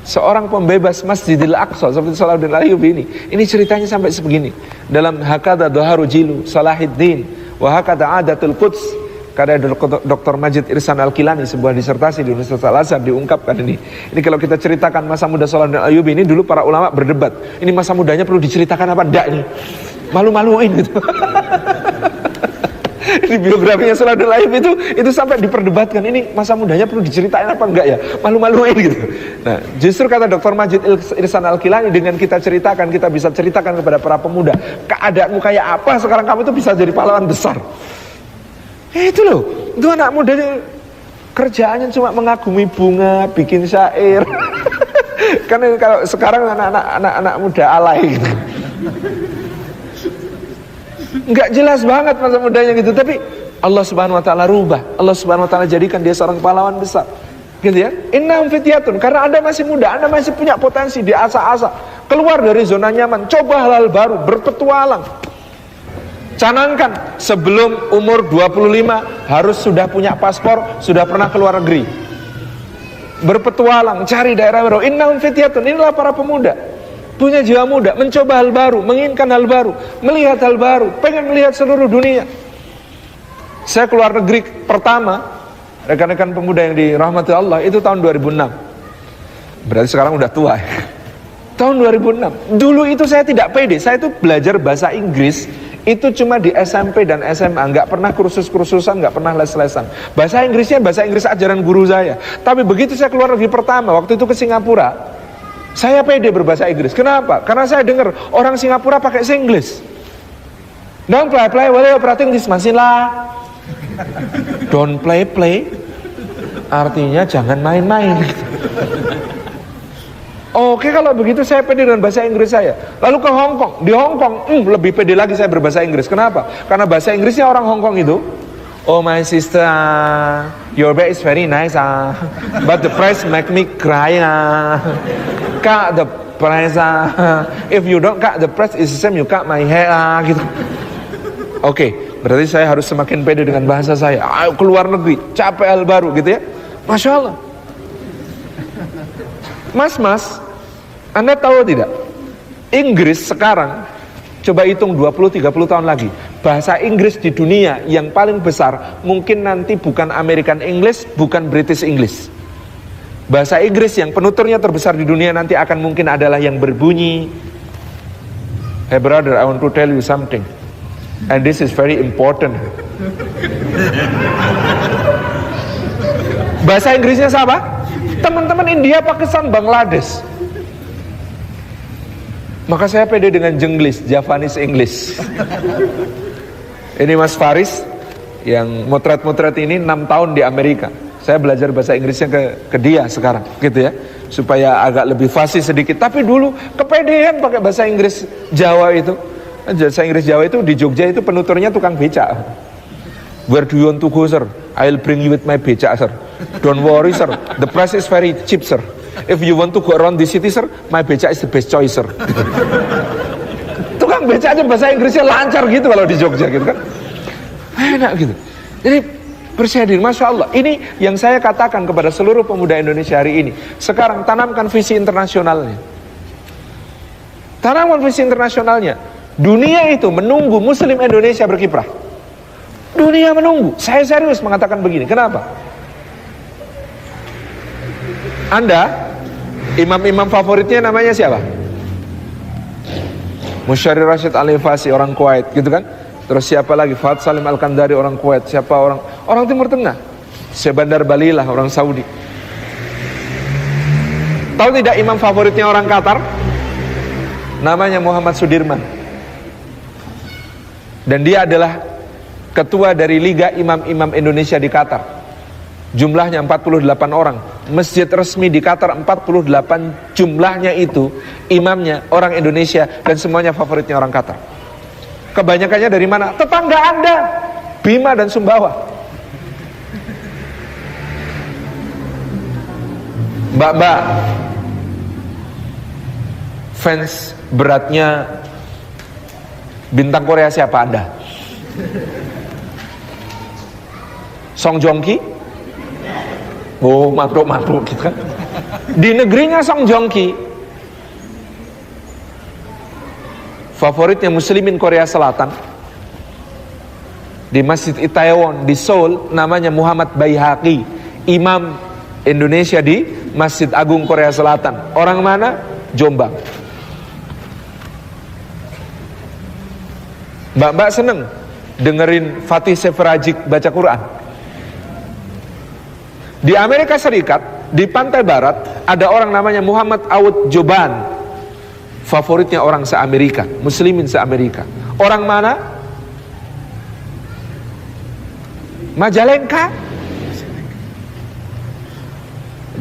seorang pembebas Masjidil Aqsa seperti Salahuddin Al-Ayyubi ini ceritanya sampai sebegini. Dalam Hakadha Dhaharu Jilu Salahuddin wa Hakadha Adatul Quds, karya Dr. Majid Irsan Al-Kilani, sebuah disertasi di Universitas Al-Azhar, diungkapkan ini. Ini kalau kita ceritakan masa muda Salahuddin Ayyubi ini, dulu para ulama berdebat, ini masa mudanya perlu diceritakan apa enggak ini? Malu-maluin gitu. Di biografinya Salahuddin Ayyubi itu sampai diperdebatkan, ini masa mudanya perlu diceritain apa enggak ya? Malu-maluin gitu. Nah, justru kata Dr. Majid Irsan Al-Kilani, dengan kita ceritakan, kita bisa ceritakan kepada para pemuda, keadaanmu kayak apa sekarang, kamu itu bisa jadi pahlawan besar. Itu loh, itu anak muda kerjaannya cuma mengagumi bunga, bikin syair. Kan kalau sekarang anak muda alay gitu. Enggak jelas banget masa mudanya gitu, tapi Allah Subhanahu wa taala rubah. Allah Subhanahu wa taala jadikan dia seorang pahlawan besar. Gitu ya. Innahum fityatun, karena Anda masih muda, Anda masih punya potensi, diasah-asah. Keluar dari zona nyaman, coba hal-hal baru, berpetualang. Canangkan sebelum umur 25 harus sudah punya paspor, sudah pernah keluar negeri. Berpetualang, cari daerah baru. Innahum fityatun, inilah para pemuda. Punya jiwa muda, mencoba hal baru, menginginkan hal baru, melihat hal baru, pengen melihat seluruh dunia. Saya keluar negeri pertama, rekan-rekan pemuda yang dirahmati Allah, itu tahun 2006. Berarti sekarang udah tua ya. Tahun 2006. Dulu itu saya tidak pede, saya itu belajar bahasa Inggris itu cuma di SMP dan SMA, nggak pernah kursus-kursusan, nggak pernah les-lesan. Bahasa Inggrisnya bahasa Inggris ajaran guru saya. Tapi begitu saya keluar negeri pertama, waktu itu ke Singapura, saya pede berbahasa Inggris. Kenapa? Karena saya dengar orang Singapura pakai Singlish. Don't play, what are you operating this machine lah? Don't play, artinya jangan main-main. Oke, kalau begitu saya pede dengan bahasa Inggris saya. Lalu ke Hong Kong. Di Hong Kong, lebih pede lagi saya berbahasa Inggris. Kenapa? Karena bahasa Inggrisnya orang Hong Kong itu, oh my sister, your bed is very nice, but the price make me cry. Cut the price, if you don't cut the price, it's the same you cut my hair, gitu. Oke, berarti saya harus semakin pede dengan bahasa saya. Ayo keluar negeri, capek hal baru, gitu ya. Masya Allah. Mas, Anda tahu tidak? Inggris sekarang, coba hitung 20-30 tahun lagi, bahasa Inggris di dunia yang paling besar mungkin nanti bukan American English, bukan British English. Bahasa Inggris yang penuturnya terbesar di dunia nanti akan mungkin adalah yang berbunyi, hey brother, I want to tell you something, and this is very important. Bahasa Inggrisnya siapa? Teman-teman India, Pakistan, Bangladesh. Maka saya pede dengan Jenglish, Javanese English. Ini Mas Faris yang motret-motret ini 6 tahun di Amerika. Saya belajar bahasa Inggrisnya ke dia sekarang, gitu ya, supaya agak lebih fasih sedikit. Tapi dulu kepedean pakai bahasa Inggris Jawa itu. Bahasa Inggris Jawa itu di Jogja itu penuturnya tukang becak. Where do you want to go, sir? I'll bring you with my becak, sir. Don't worry, sir. The price is very cheap, sir. If you want to go around the city, sir, my becak is the best choice, sir. Tukang becak aja bahasa Inggrisnya lancar gitu kalau di Jogja, gitu kan? Enak gitu. Jadi bersyukur, Masya Allah. Ini yang saya katakan kepada seluruh pemuda Indonesia hari ini. Sekarang tanamkan visi internasionalnya. Tanamkan visi internasionalnya. Dunia itu menunggu Muslim Indonesia berkiprah. Dunia menunggu. Saya serius mengatakan begini. Kenapa? Anda, imam-imam favoritnya namanya siapa? Musyari Rashid Al-Ifasi, orang Kuwait, gitu kan? Terus siapa lagi? Fuad Salim Al-Kandari, orang Kuwait. Siapa orang Timur Tengah? Syekh Bandar Balilah, orang Saudi. Tahu tidak imam favoritnya orang Qatar? Namanya Muhammad Sudirman. Dan dia adalah ketua dari Liga Imam-Imam Indonesia di Qatar. Jumlahnya 48 orang. Masjid resmi di Qatar 48 jumlahnya itu, imamnya orang Indonesia dan semuanya favoritnya orang Qatar. Kebanyakannya dari mana? Tetangga Anda, Bima dan Sumbawa. Mbak-mbak, fans beratnya bintang Korea siapa Anda? Song Joong Ki? Oh, makhluk-makhluk gitu kan. Di negerinya Song Joong Ki, favoritnya muslimin Korea Selatan, di Masjid Itaewon di Seoul, namanya Muhammad Baihaqi, imam Indonesia di Masjid Agung Korea Selatan. Orang mana? Jombang. Mbak-mbak seneng dengerin Fatih Seferajik baca Quran. Di Amerika Serikat, di pantai barat, ada orang namanya Muhammad Awad Joban. Favoritnya orang se-Amerika, muslimin se-Amerika. Orang mana? Majalengka,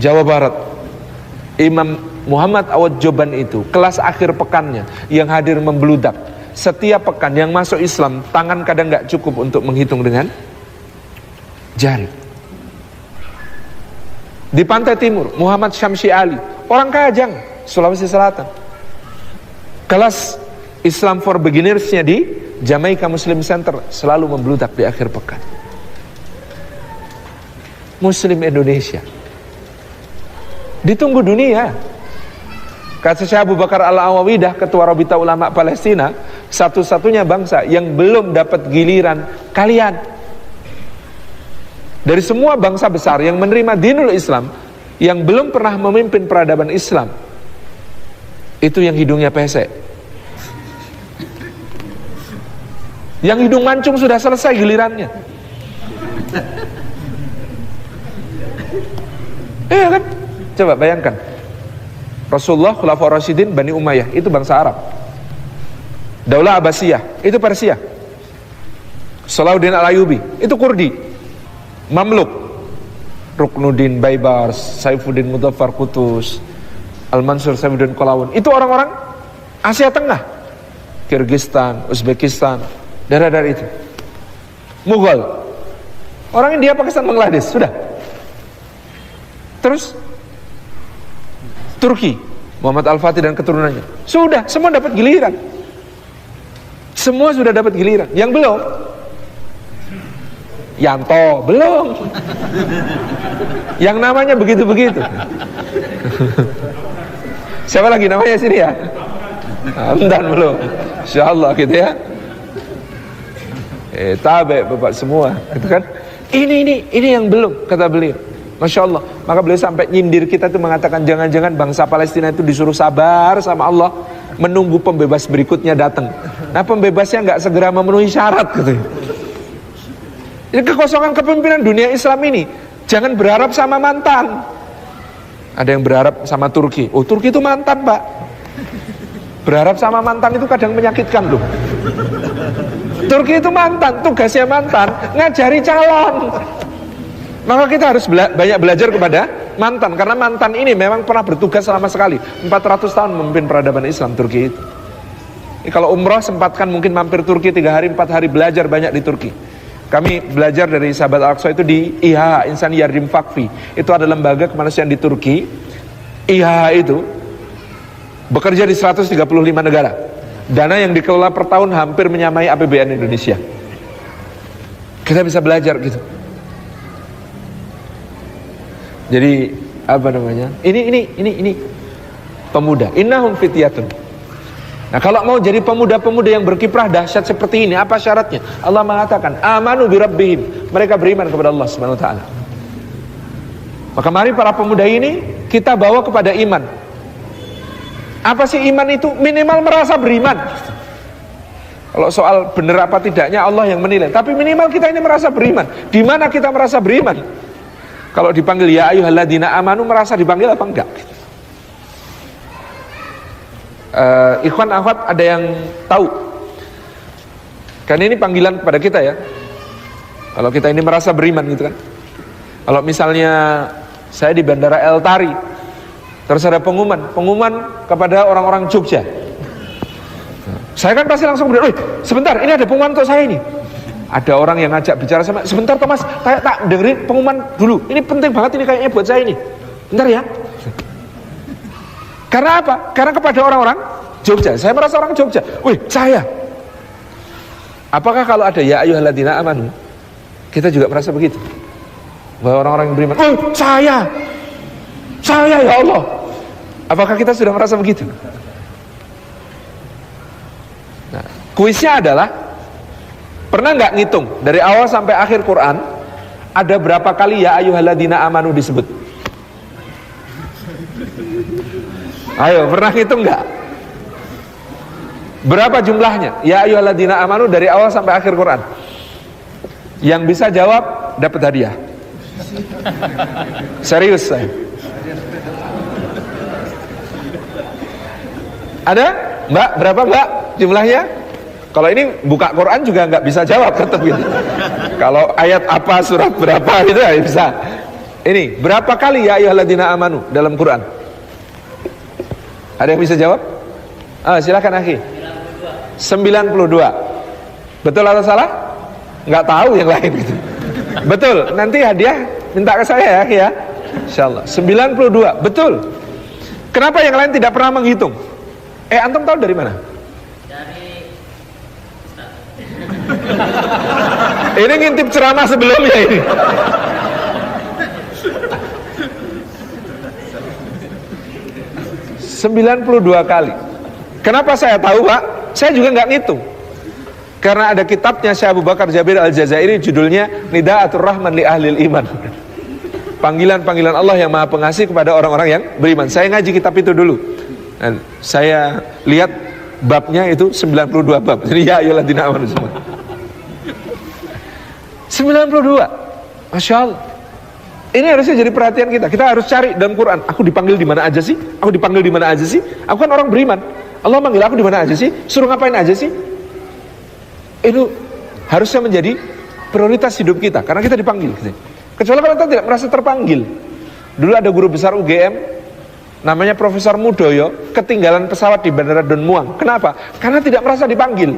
Jawa Barat. Imam Muhammad Awad Joban itu kelas akhir pekannya yang hadir membludak. Setiap pekan yang masuk Islam, tangan kadang gak cukup untuk menghitung dengan jari. Di pantai timur, Muhammad Syamsi Ali, orang Kajang, Sulawesi Selatan. Kelas Islam for Beginnersnya di Jamaica Muslim Center, selalu membludak di akhir pekan. Muslim Indonesia ditunggu dunia. Kata Syekh Abu Bakar Al-Awawidah, ketua Rabita Ulama Palestina, satu-satunya bangsa yang belum dapat giliran kalian. Dari semua bangsa besar yang menerima dinul Islam, yang belum pernah memimpin peradaban Islam, itu yang hidungnya pesek. Yang hidung mancung sudah selesai gilirannya. Iya kan? Coba bayangkan, Rasulullah, Khulafaur Rasyidin, Bani Umayyah, itu bangsa Arab. Daulah Abbasiyah, itu Persia. Salahuddin Al-Ayyubi, itu Kurdi. Mamluk, Ruknuddin Baibars, Saifuddin Mudzaffar Qutus, Al-Mansur Saifuddin Qalawun, itu orang-orang Asia Tengah, Kyrgyzstan, Uzbekistan, daerah-daerah itu. Mughal, orang India, Pakistan, Bangladesh, sudah. Terus Turki, Muhammad Al-Fatih dan keturunannya, sudah, semua dapat giliran. Semua sudah dapat giliran. Yang belum, Yanto, belum. Yang namanya begitu-begitu. Siapa lagi namanya sini ya? Hamdan belum. Insyaallah gitu ya. Tabe Bapak semua, gitu kan? Ini yang belum, kata beliau. Masya Allah. Maka beliau sampai nyindir kita itu mengatakan, jangan-jangan bangsa Palestina itu disuruh sabar sama Allah, menunggu pembebas berikutnya datang. Nah, pembebasnya nggak segera memenuhi syarat gitu. Ini kekosongan kepemimpinan dunia Islam ini. Jangan berharap sama mantan. Ada yang berharap sama Turki. Oh, Turki itu mantan, Pak. Berharap sama mantan itu kadang menyakitkan loh. Turki itu mantan, tugasnya mantan ngajari calon. Maka kita harus banyak belajar kepada mantan, karena mantan ini memang pernah bertugas selama sekali 400 tahun memimpin peradaban Islam Turki itu. Kalau umrah sempatkan mungkin mampir Turki 3 hari 4 hari, belajar banyak di Turki. Kami belajar dari sahabat Al-Aqsa itu di IHH, Insani Yardim Fakfi. Itu ada lembaga kemanusiaan di Turki. IHH itu bekerja di 135 negara. Dana yang dikelola per tahun hampir menyamai APBN Indonesia. Kita bisa belajar gitu. Jadi apa namanya? Ini pemuda. Innahum fityatun. Nah, kalau mau jadi pemuda-pemuda yang berkiprah dahsyat seperti ini, apa syaratnya? Allah mengatakan, amanu bi rabbihim. Mereka beriman kepada Allah Subhanahu wa taala. Maka mari para pemuda ini kita bawa kepada iman. Apa sih iman itu? Minimal merasa beriman. Kalau soal benar apa tidaknya Allah yang menilai, tapi minimal kita ini merasa beriman. Di mana kita merasa beriman? Kalau dipanggil ya ayyuhalladzina amanu, merasa dipanggil apa enggak? Ikhwan akhwat, ada yang tahu? Karena ini panggilan kepada kita ya. Kalau kita ini merasa beriman gitu kan. Kalau misalnya saya di Bandara El Tari, terus ada pengumuman kepada orang-orang Jogja. Saya kan pasti langsung bilang, sebentar, ini ada pengumuman untuk saya ini. Ada orang yang ngajak bicara sama, sebentar Thomas, tak dengerin pengumuman dulu. Ini penting banget, ini kayaknya buat saya ini. Bentar ya. Karena apa? Karena kepada orang-orang Jogja, saya merasa orang Jogja. Saya. Apakah kalau ada ya ayyuhalladzina amanu, kita juga merasa begitu? Bahwa orang-orang yang beriman, saya ya Allah. Apakah kita sudah merasa begitu? Nah, kuisnya adalah Pernah nggak ngitung dari awal sampai akhir Quran ada berapa kali ya ayyuhalladzina amanu disebut? Ayo, pernah ngitung nggak? Berapa jumlahnya? Ya ayyuhalladzina amanu dari awal sampai akhir Quran. Yang bisa jawab dapat hadiah. Serius saya. Ada? Mbak, berapa Mbak jumlahnya? Kalau ini buka Quran juga nggak bisa jawab tetap gitu. Kalau ayat apa, surat berapa gitu ya bisa. Ini, berapa kali ya ayyuhalladzina amanu dalam Quran? Ada yang bisa jawab? Silakan akhi. 92. Betul atau salah? Nggak tahu yang lain gitu. Betul, nanti hadiah minta ke saya ya. Insyaallah. 92, betul. Kenapa yang lain tidak pernah menghitung? Antum tahu dari mana? Dari Ustaz. Ini ngintip ceramah sebelumnya ini. ...92 kali. Kenapa saya tahu Pak? Saya juga nggak ngitung. Karena ada kitabnya Syekh Abu Bakar Jabir Al-Jazairi, judulnya Nidaatur Rahman li Ahlil Iman. Panggilan-panggilan Allah yang Maha Pengasih kepada orang-orang yang beriman. Saya ngaji kitab itu dulu. Dan saya lihat babnya itu 92 bab. Jadi ya ayyuhalladzina amanu semua. 92. Masya Allah. Ini harusnya jadi perhatian kita. Kita harus cari dalam Quran. Aku dipanggil di mana aja sih? Aku dipanggil di mana aja sih? Aku kan orang beriman. Allah manggil aku di mana aja sih? Suruh ngapain aja sih? Itu harusnya menjadi prioritas hidup kita. Karena kita dipanggil. Kecuali kalau kita tidak merasa terpanggil. Dulu ada guru besar UGM, namanya Profesor Mudoyo, ketinggalan pesawat di Bandara Don Muang. Kenapa? Karena tidak merasa dipanggil.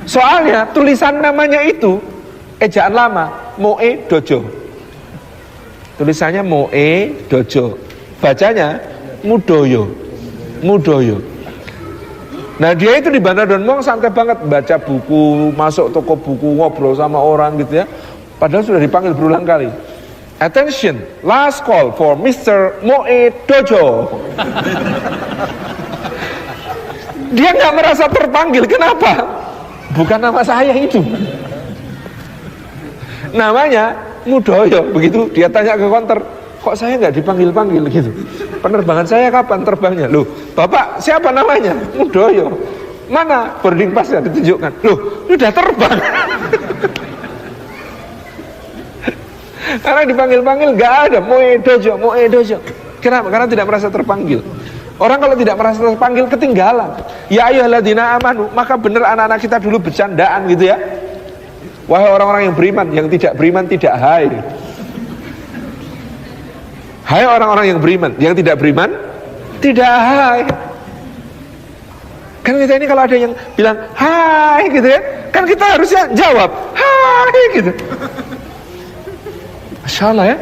Soalnya tulisan namanya itu ejaan lama, Moe Dojo. Tulisannya Moe Dojo, bacanya Mudoyo. Mudoyo. Nah dia itu di Bandara Don Muang santai banget, baca buku, masuk toko buku, ngobrol sama orang gitu ya. Padahal sudah dipanggil berulang kali. Attention, last call for Mr. Moe Dojo. Dia nggak merasa terpanggil. Kenapa? Bukan nama saya itu. Namanya Mudoyo. Begitu dia tanya ke konter, kok saya nggak dipanggil-panggil gitu. Penerbangan saya kapan terbangnya? Loh, Bapak siapa namanya? Mudoyo. Mana boarding pass-nya ditunjukkan? Loh, sudah terbang. Karena dipanggil-panggil nggak ada Moe Dojo, Moe Dojo. Kenapa? Karena tidak merasa terpanggil. Orang kalau tidak merasa terpanggil ketinggalan. Ya ayyuhalladzina amanu, maka benar anak-anak kita dulu bercandaan gitu ya. Wahai orang-orang yang beriman, yang tidak beriman tidak hai. Hai orang-orang yang beriman, yang tidak beriman tidak hai. Kan kita ini kalau ada yang bilang hai gitu ya, kan kita harusnya jawab hai gitu. Masya Allah ya.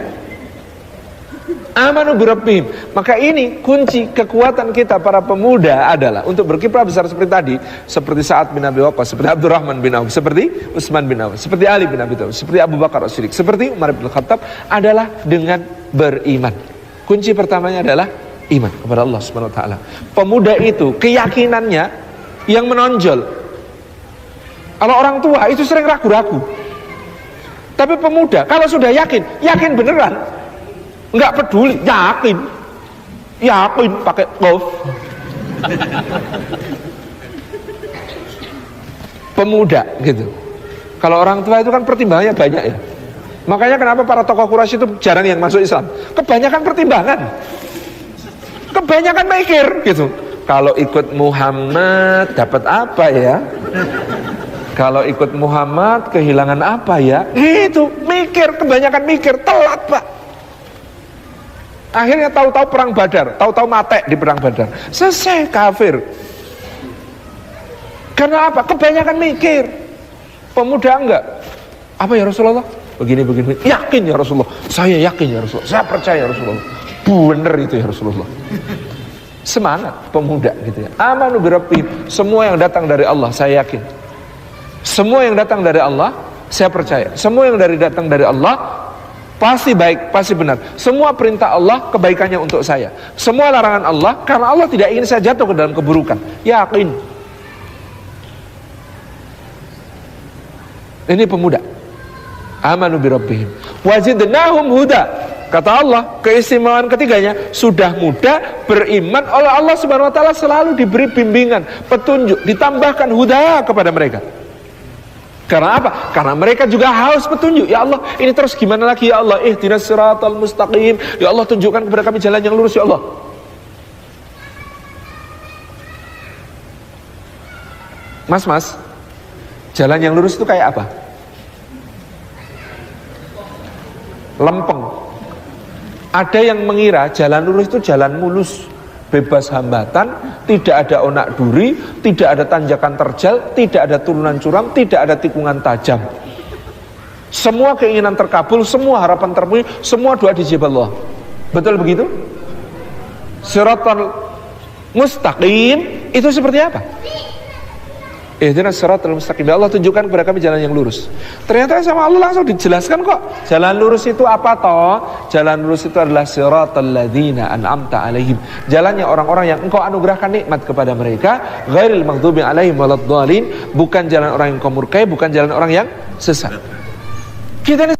Amanu birabbihim. Maka ini kunci kekuatan kita para pemuda adalah untuk berkiprah besar seperti tadi, seperti Sa'ad bin Abi Waqqas, seperti Abdurrahman bin Auf, seperti Utsman bin Affan, seperti Ali bin Abi Thalib, seperti Abu Bakar As-Siddiq, seperti Umar bin Khattab, adalah dengan beriman. Kunci pertamanya adalah iman kepada Allah Subhanahu wa taala. Pemuda itu keyakinannya yang menonjol. Kalau orang tua itu sering ragu-ragu. Tapi pemuda kalau sudah yakin, yakin beneran. Enggak peduli, yakin pakai qaf. Pemuda gitu. Kalau orang tua itu kan pertimbangannya banyak ya. Makanya kenapa para tokoh Quraisy itu jarang yang masuk Islam? Kebanyakan pertimbangan. Kebanyakan mikir gitu. Kalau ikut Muhammad dapat apa ya? Kalau ikut Muhammad kehilangan apa ya? Gitu, mikir, kebanyakan mikir, telat Pak. Akhirnya tahu-tahu perang Badar, tahu-tahu mate di perang Badar. Selesai kafir. Karena apa? Kebanyakan mikir. Pemuda enggak. Apa ya Rasulullah? Begini. Yakin ya Rasulullah. Saya yakin ya Rasulullah. Saya percaya ya Rasulullah. Bener itu ya Rasulullah. Semangat pemuda gitu ya. Amanu birabbihim. Semua yang datang dari Allah saya yakin. Semua yang datang dari Allah saya percaya. Semua yang datang dari Allah pasti baik, pasti benar. Semua perintah Allah kebaikannya untuk saya. Semua larangan Allah karena Allah tidak ingin saya jatuh ke dalam keburukan. Yakin. Ini pemuda. Amanu bi rabbihim wazidnahum huda. Kata Allah, keistimewaan ketiganya, sudah muda, beriman oleh Allah Subhanahu wa taala, selalu diberi bimbingan, petunjuk, ditambahkan huda kepada mereka. Karena apa? Karena mereka juga haus petunjuk. Ya Allah, ini terus gimana lagi ya Allah? Ihdinas siratal mustaqim. Ya Allah, tunjukkan kepada kami jalan yang lurus ya Allah. Mas, jalan yang lurus itu kayak apa? Lempeng. Ada yang mengira jalan lurus itu jalan mulus, bebas hambatan, tidak ada onak duri, tidak ada tanjakan terjal, tidak ada turunan curam, tidak ada tikungan tajam. Semua keinginan terkabul, semua harapan terpenuhi, semua doa dijabah Allah. Betul begitu? Siratal mustaqim itu seperti apa? Ihdinas siratal mustaqim. Allah tunjukkan kepada kami jalan yang lurus. Ternyata sama Allah langsung dijelaskan kok. Jalan lurus itu apa toh? Jalan lurus itu adalah siratal ladzina an'amta alaihim. Jalannya orang-orang yang engkau anugerahkan nikmat kepada mereka, ghairil maghdubi alaihim waladdallin, bukan jalan orang yang kau murkai, bukan jalan orang yang sesat. Kita ini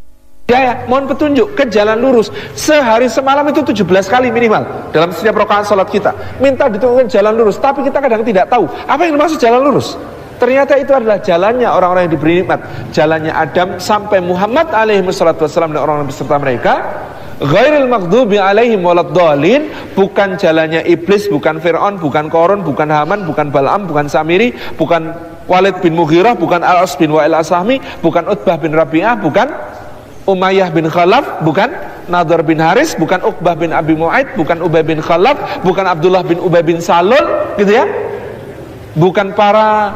hidayah, mohon petunjuk ke jalan lurus. Sehari semalam itu 17 kali minimal dalam setiap rakaat salat kita. Minta ditunjukkan jalan lurus, tapi kita kadang tidak tahu apa yang dimaksud jalan lurus. Ternyata itu adalah jalannya orang-orang yang diberi nikmat, jalannya Adam sampai Muhammad alaihi wassalatu wassalam dan orang-orang beserta mereka. Ghairil maghdubi alaihim waladdallin, bukan jalannya iblis, bukan Fir'aun, bukan Qarun, bukan Haman, bukan Bal'am, bukan Samiri, bukan Walid bin Mughirah, bukan Al-As bin Wa'il As-Sahmi, bukan Utbah bin Rabi'ah, bukan Umayyah bin Khalaf, bukan Nadhr bin Haris, bukan Uqbah bin Abi Mu'aid, bukan Ubay bin Khalaf, bukan Abdullah bin Ubay bin Salul, gitu ya. Bukan para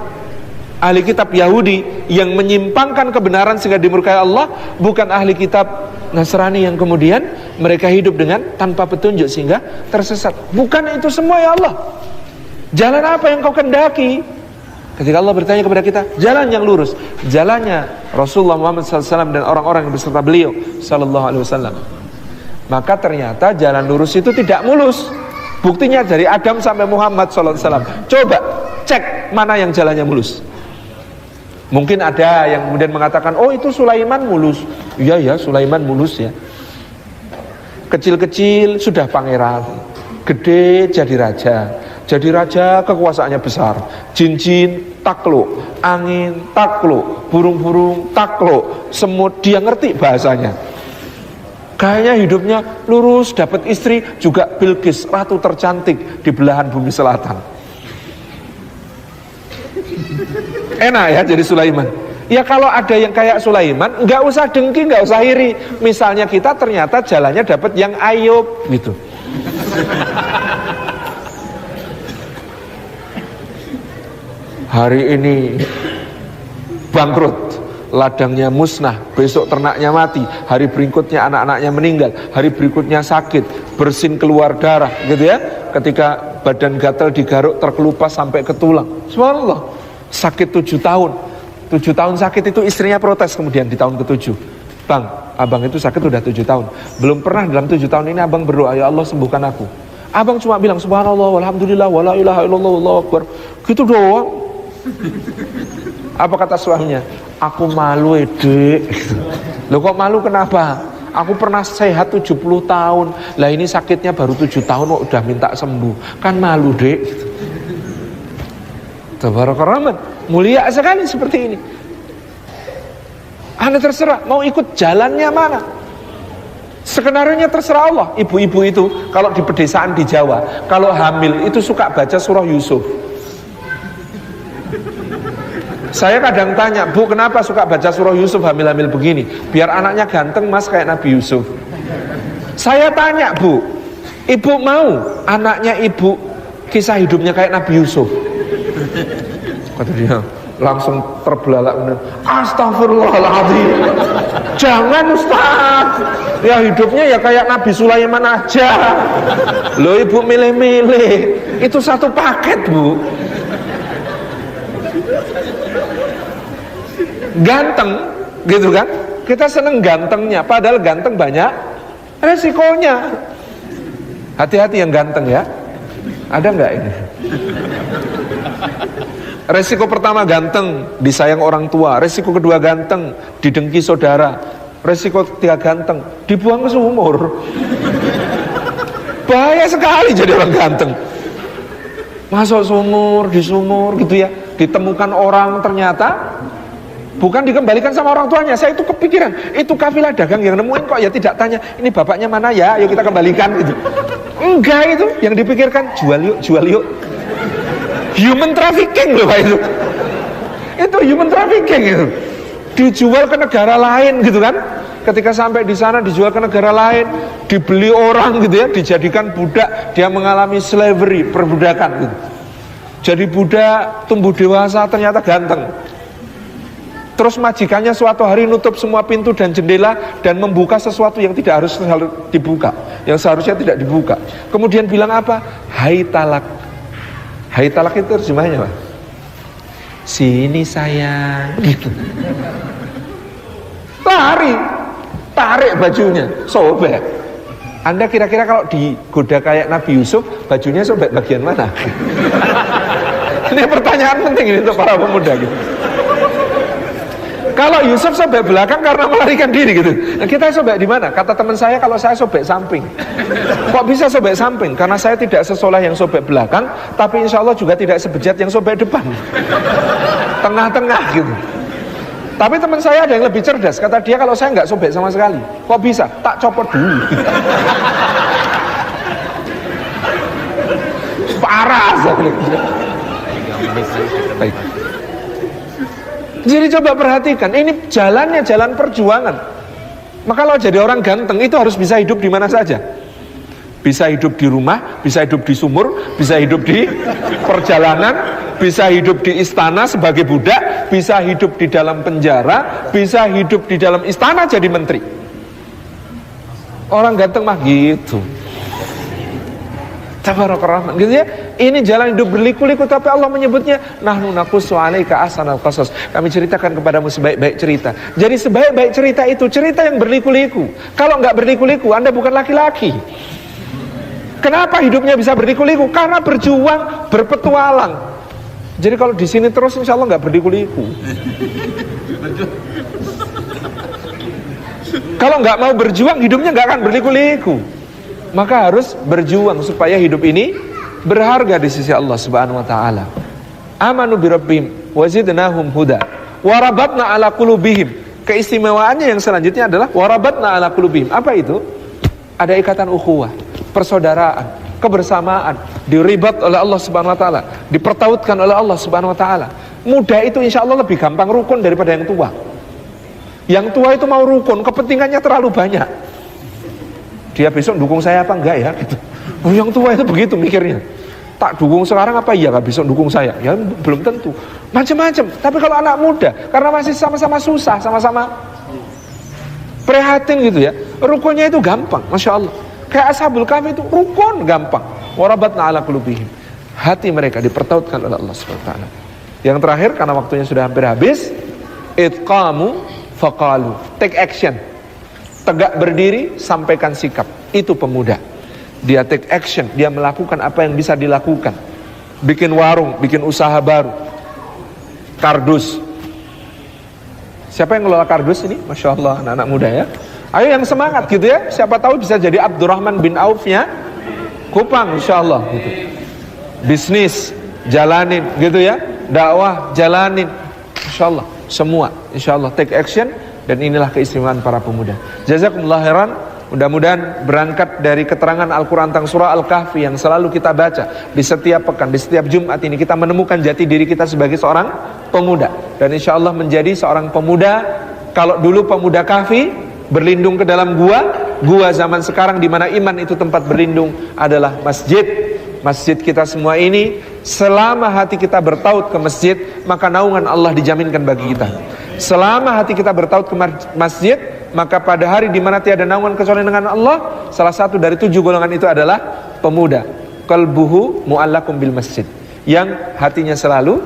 ahli kitab Yahudi yang menyimpangkan kebenaran sehingga dimurkai Allah, bukan ahli kitab Nasrani yang kemudian mereka hidup dengan tanpa petunjuk sehingga tersesat. Bukan itu semua ya Allah. Jalan apa yang kau kendaki? Ketika Allah bertanya kepada kita, jalan yang lurus, jalannya Rasulullah Muhammad SAW dan orang-orang yang beserta beliau Sallallahu Alaihi Wasallam. Maka ternyata jalan lurus itu tidak mulus. Buktinya dari Adam sampai Muhammad SAW. Coba cek mana yang jalannya mulus. Mungkin ada yang kemudian mengatakan, oh itu Sulaiman mulus. Iya ya, Sulaiman mulus ya. Kecil-kecil sudah pangeran, gede jadi raja. Jadi raja kekuasaannya besar. Jin-jin takluk, angin takluk, burung-burung takluk, semut dia ngerti bahasanya. Kayaknya hidupnya lurus, dapat istri juga Bilqis, ratu tercantik di belahan bumi selatan. Enak ya jadi Sulaiman. Ya kalau ada yang kayak Sulaiman, nggak usah dengki, nggak usah iri. Misalnya kita ternyata jalannya dapat yang Ayub gitu. Hari ini bangkrut, ladangnya musnah, besok ternaknya mati, hari berikutnya anak-anaknya meninggal, hari berikutnya sakit, bersin keluar darah, gitu ya. Ketika badan gatal digaruk terkelupas sampai ke tulang. Subhanallah. Sakit 7 tahun. 7 tahun sakit itu istrinya protes kemudian di tahun ke-7. Bang, abang itu sakit udah 7 tahun. Belum pernah dalam 7 tahun ini abang berdoa, ya Allah sembuhkan aku. Abang cuma bilang subhanallah walhamdulillah wala ilaha illallah wallahu akbar. Gitu doang. Apa kata suaminya? Aku malu Dek. Loh kok malu kenapa? Aku pernah sehat 70 tahun. Lah ini sakitnya baru 7 tahun kok udah minta sembuh. Kan malu Dek. Tabarakallah, mulia sekali seperti ini. Anda terserah mau ikut jalannya mana. Skenarionya terserah Allah. Ibu-ibu itu kalau di pedesaan di Jawa, kalau hamil itu suka baca surah Yusuf. Saya kadang tanya, Bu kenapa suka baca surah Yusuf hamil-hamil begini? Biar anaknya ganteng mas kayak Nabi Yusuf. Saya tanya Bu, ibu mau anaknya ibu kisah hidupnya kayak Nabi Yusuf? Kata dia langsung terbelalak, astagfirullahaladzim, jangan Ustaz, ya hidupnya ya kayak Nabi Sulaiman aja. Loh ibu milih-milih, itu satu paket Bu. Ganteng gitu kan, kita seneng gantengnya, padahal ganteng banyak resikonya. Hati-hati yang ganteng ya. Ada nggak ini? Resiko pertama ganteng, disayang orang tua. Resiko kedua ganteng, didengki saudara. Resiko ketiga ganteng, dibuang ke sumur. Bahaya sekali jadi orang ganteng. Masuk sumur, di sumur gitu ya. Ditemukan orang ternyata bukan dikembalikan sama orang tuanya. Saya itu kepikiran, itu kafilah dagang yang nemuin kok ya tidak tanya, ini bapaknya mana ya, ayo kita kembalikan gitu. Enggak, itu yang dipikirkan jual yuk. Human trafficking loh Pak itu. Itu human trafficking itu. Dijual ke negara lain gitu kan. Ketika sampai di sana dijual ke negara lain, dibeli orang gitu ya, dijadikan budak, dia mengalami slavery, perbudakan gitu. Jadi budak, tumbuh dewasa, ternyata ganteng. Terus majikannya suatu hari nutup semua pintu dan jendela dan membuka sesuatu yang tidak harus dibuka, yang seharusnya tidak dibuka. Kemudian bilang apa? Hai talak. Hai talak itu terjemahnya apa? Sini sayang gitu. Lari, tarik bajunya, sobek. Anda kira-kira kalau digoda kayak Nabi Yusuf, bajunya sobek bagian mana? Ini pertanyaan penting ini untuk para pemuda gitu. Kalau Yusuf sobek belakang karena melarikan diri gitu. Nah, kita sobek di mana? Kata teman saya, kalau saya sobek samping. Kok bisa sobek samping? Karena saya tidak sesoleh yang sobek belakang, tapi insya Allah juga tidak sebejat yang sobek depan. Tengah-tengah gitu. Tapi teman saya ada yang lebih cerdas. Kata dia, kalau saya nggak sobek sama sekali. Kok bisa? Tak copot dulu. Parah. Baik. Jadi coba perhatikan, ini jalannya jalan perjuangan. Maka kalau jadi orang ganteng itu harus bisa hidup di mana saja. Bisa hidup di rumah, bisa hidup di sumur, bisa hidup di perjalanan, bisa hidup di istana sebagai budak, bisa hidup di dalam penjara, bisa hidup di dalam istana jadi menteri. Orang ganteng mah gitu. Tabarakallah gitu ya. Ini jalan hidup berliku-liku, tapi Allah menyebutnya nahnu naqussu 'alaika ahsanal qasas. Kami ceritakan kepadamu sebaik-baik cerita. Jadi sebaik-baik cerita itu cerita yang berliku-liku. Kalau nggak berliku-liku, Anda bukan laki-laki. Kenapa hidupnya bisa berliku-liku? Karena berjuang, berpetualang. Jadi kalau di sini terus insya Allah nggak berliku-liku. Kalau nggak mau berjuang, hidupnya nggak akan berliku-liku. Maka harus berjuang supaya hidup ini berharga di sisi Allah Subhanahu wa taala. Amanu bi rabbihim wa zidnahum huda wa rabatna ala qulubihim. Keistimewaannya yang selanjutnya adalah wa rabatna ala qulubihim. Apa itu? Ada ikatan ukhuwah, persaudaraan, kebersamaan, diribat oleh Allah Subhanahu wa taala, dipertautkan oleh Allah Subhanahu wa taala. Muda itu insya Allah lebih gampang rukun daripada yang tua. Yang tua itu mau rukun, kepentingannya terlalu banyak. Dia besok dukung saya apa enggak ya gitu. Oh, yang tua itu begitu mikirnya. Tak dukung sekarang apa iya gak besok dukung saya? Ya belum tentu. Macam-macam. Tapi kalau anak muda, karena masih sama-sama susah, sama-sama prihatin gitu ya, rukunnya itu gampang, Masya Allah. Kayak Ashabul Kahfi itu rukun gampang. Warabatna ala qulubihim. Hati mereka dipertautkan oleh Allah SWT. Yang terakhir, karena waktunya sudah hampir habis, itqamu faqalu. Take action. Tegak berdiri, sampaikan sikap. Itu pemuda. Dia take action, dia melakukan apa yang bisa dilakukan. Bikin warung, bikin usaha baru. Kardus. Siapa yang ngelola kardus ini? Masya Allah, anak-anak muda ya. Ayo yang semangat gitu ya. Siapa tahu bisa jadi Abdurrahman bin Aufnya Kupang, insya Allah gitu. Bisnis, jalanin gitu ya. Dakwah, jalanin. Insya Allah, semua. Insya Allah take action. Dan inilah keistimewaan para pemuda. Jazakumullah khairan. Mudah-mudahan berangkat dari keterangan Al-Quran tentang surah Al-Kahfi yang selalu kita baca di setiap pekan, di setiap Jumat ini, kita menemukan jati diri kita sebagai seorang pemuda. Dan insya Allah menjadi seorang pemuda. Kalau dulu pemuda Kahfi berlindung ke dalam gua zaman sekarang di mana iman itu tempat berlindung adalah masjid. Masjid kita semua ini, selama hati kita bertaut ke masjid, maka naungan Allah dijaminkan bagi kita. Selama hati kita bertaut ke masjid, maka pada hari di mana tiada naungan kecuali dengan Allah, salah satu dari 7 golongan itu adalah pemuda. Qalbuhu mu'allakum bil masjid, yang hatinya selalu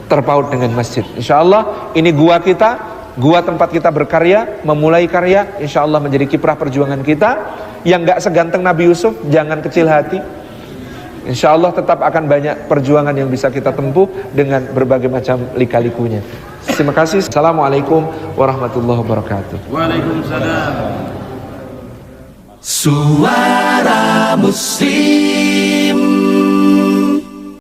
terpaut dengan masjid. Insyaallah ini gua kita, gua tempat kita berkarya, memulai karya. Insyaallah menjadi kiprah perjuangan kita. Yang gak seganteng Nabi Yusuf, jangan kecil hati. Insya Allah tetap akan banyak perjuangan yang bisa kita tempuh dengan berbagai macam lika-likunya. Terima kasih. Assalamualaikum warahmatullahi wabarakatuh. Waalaikumsalam. Suara Muslim.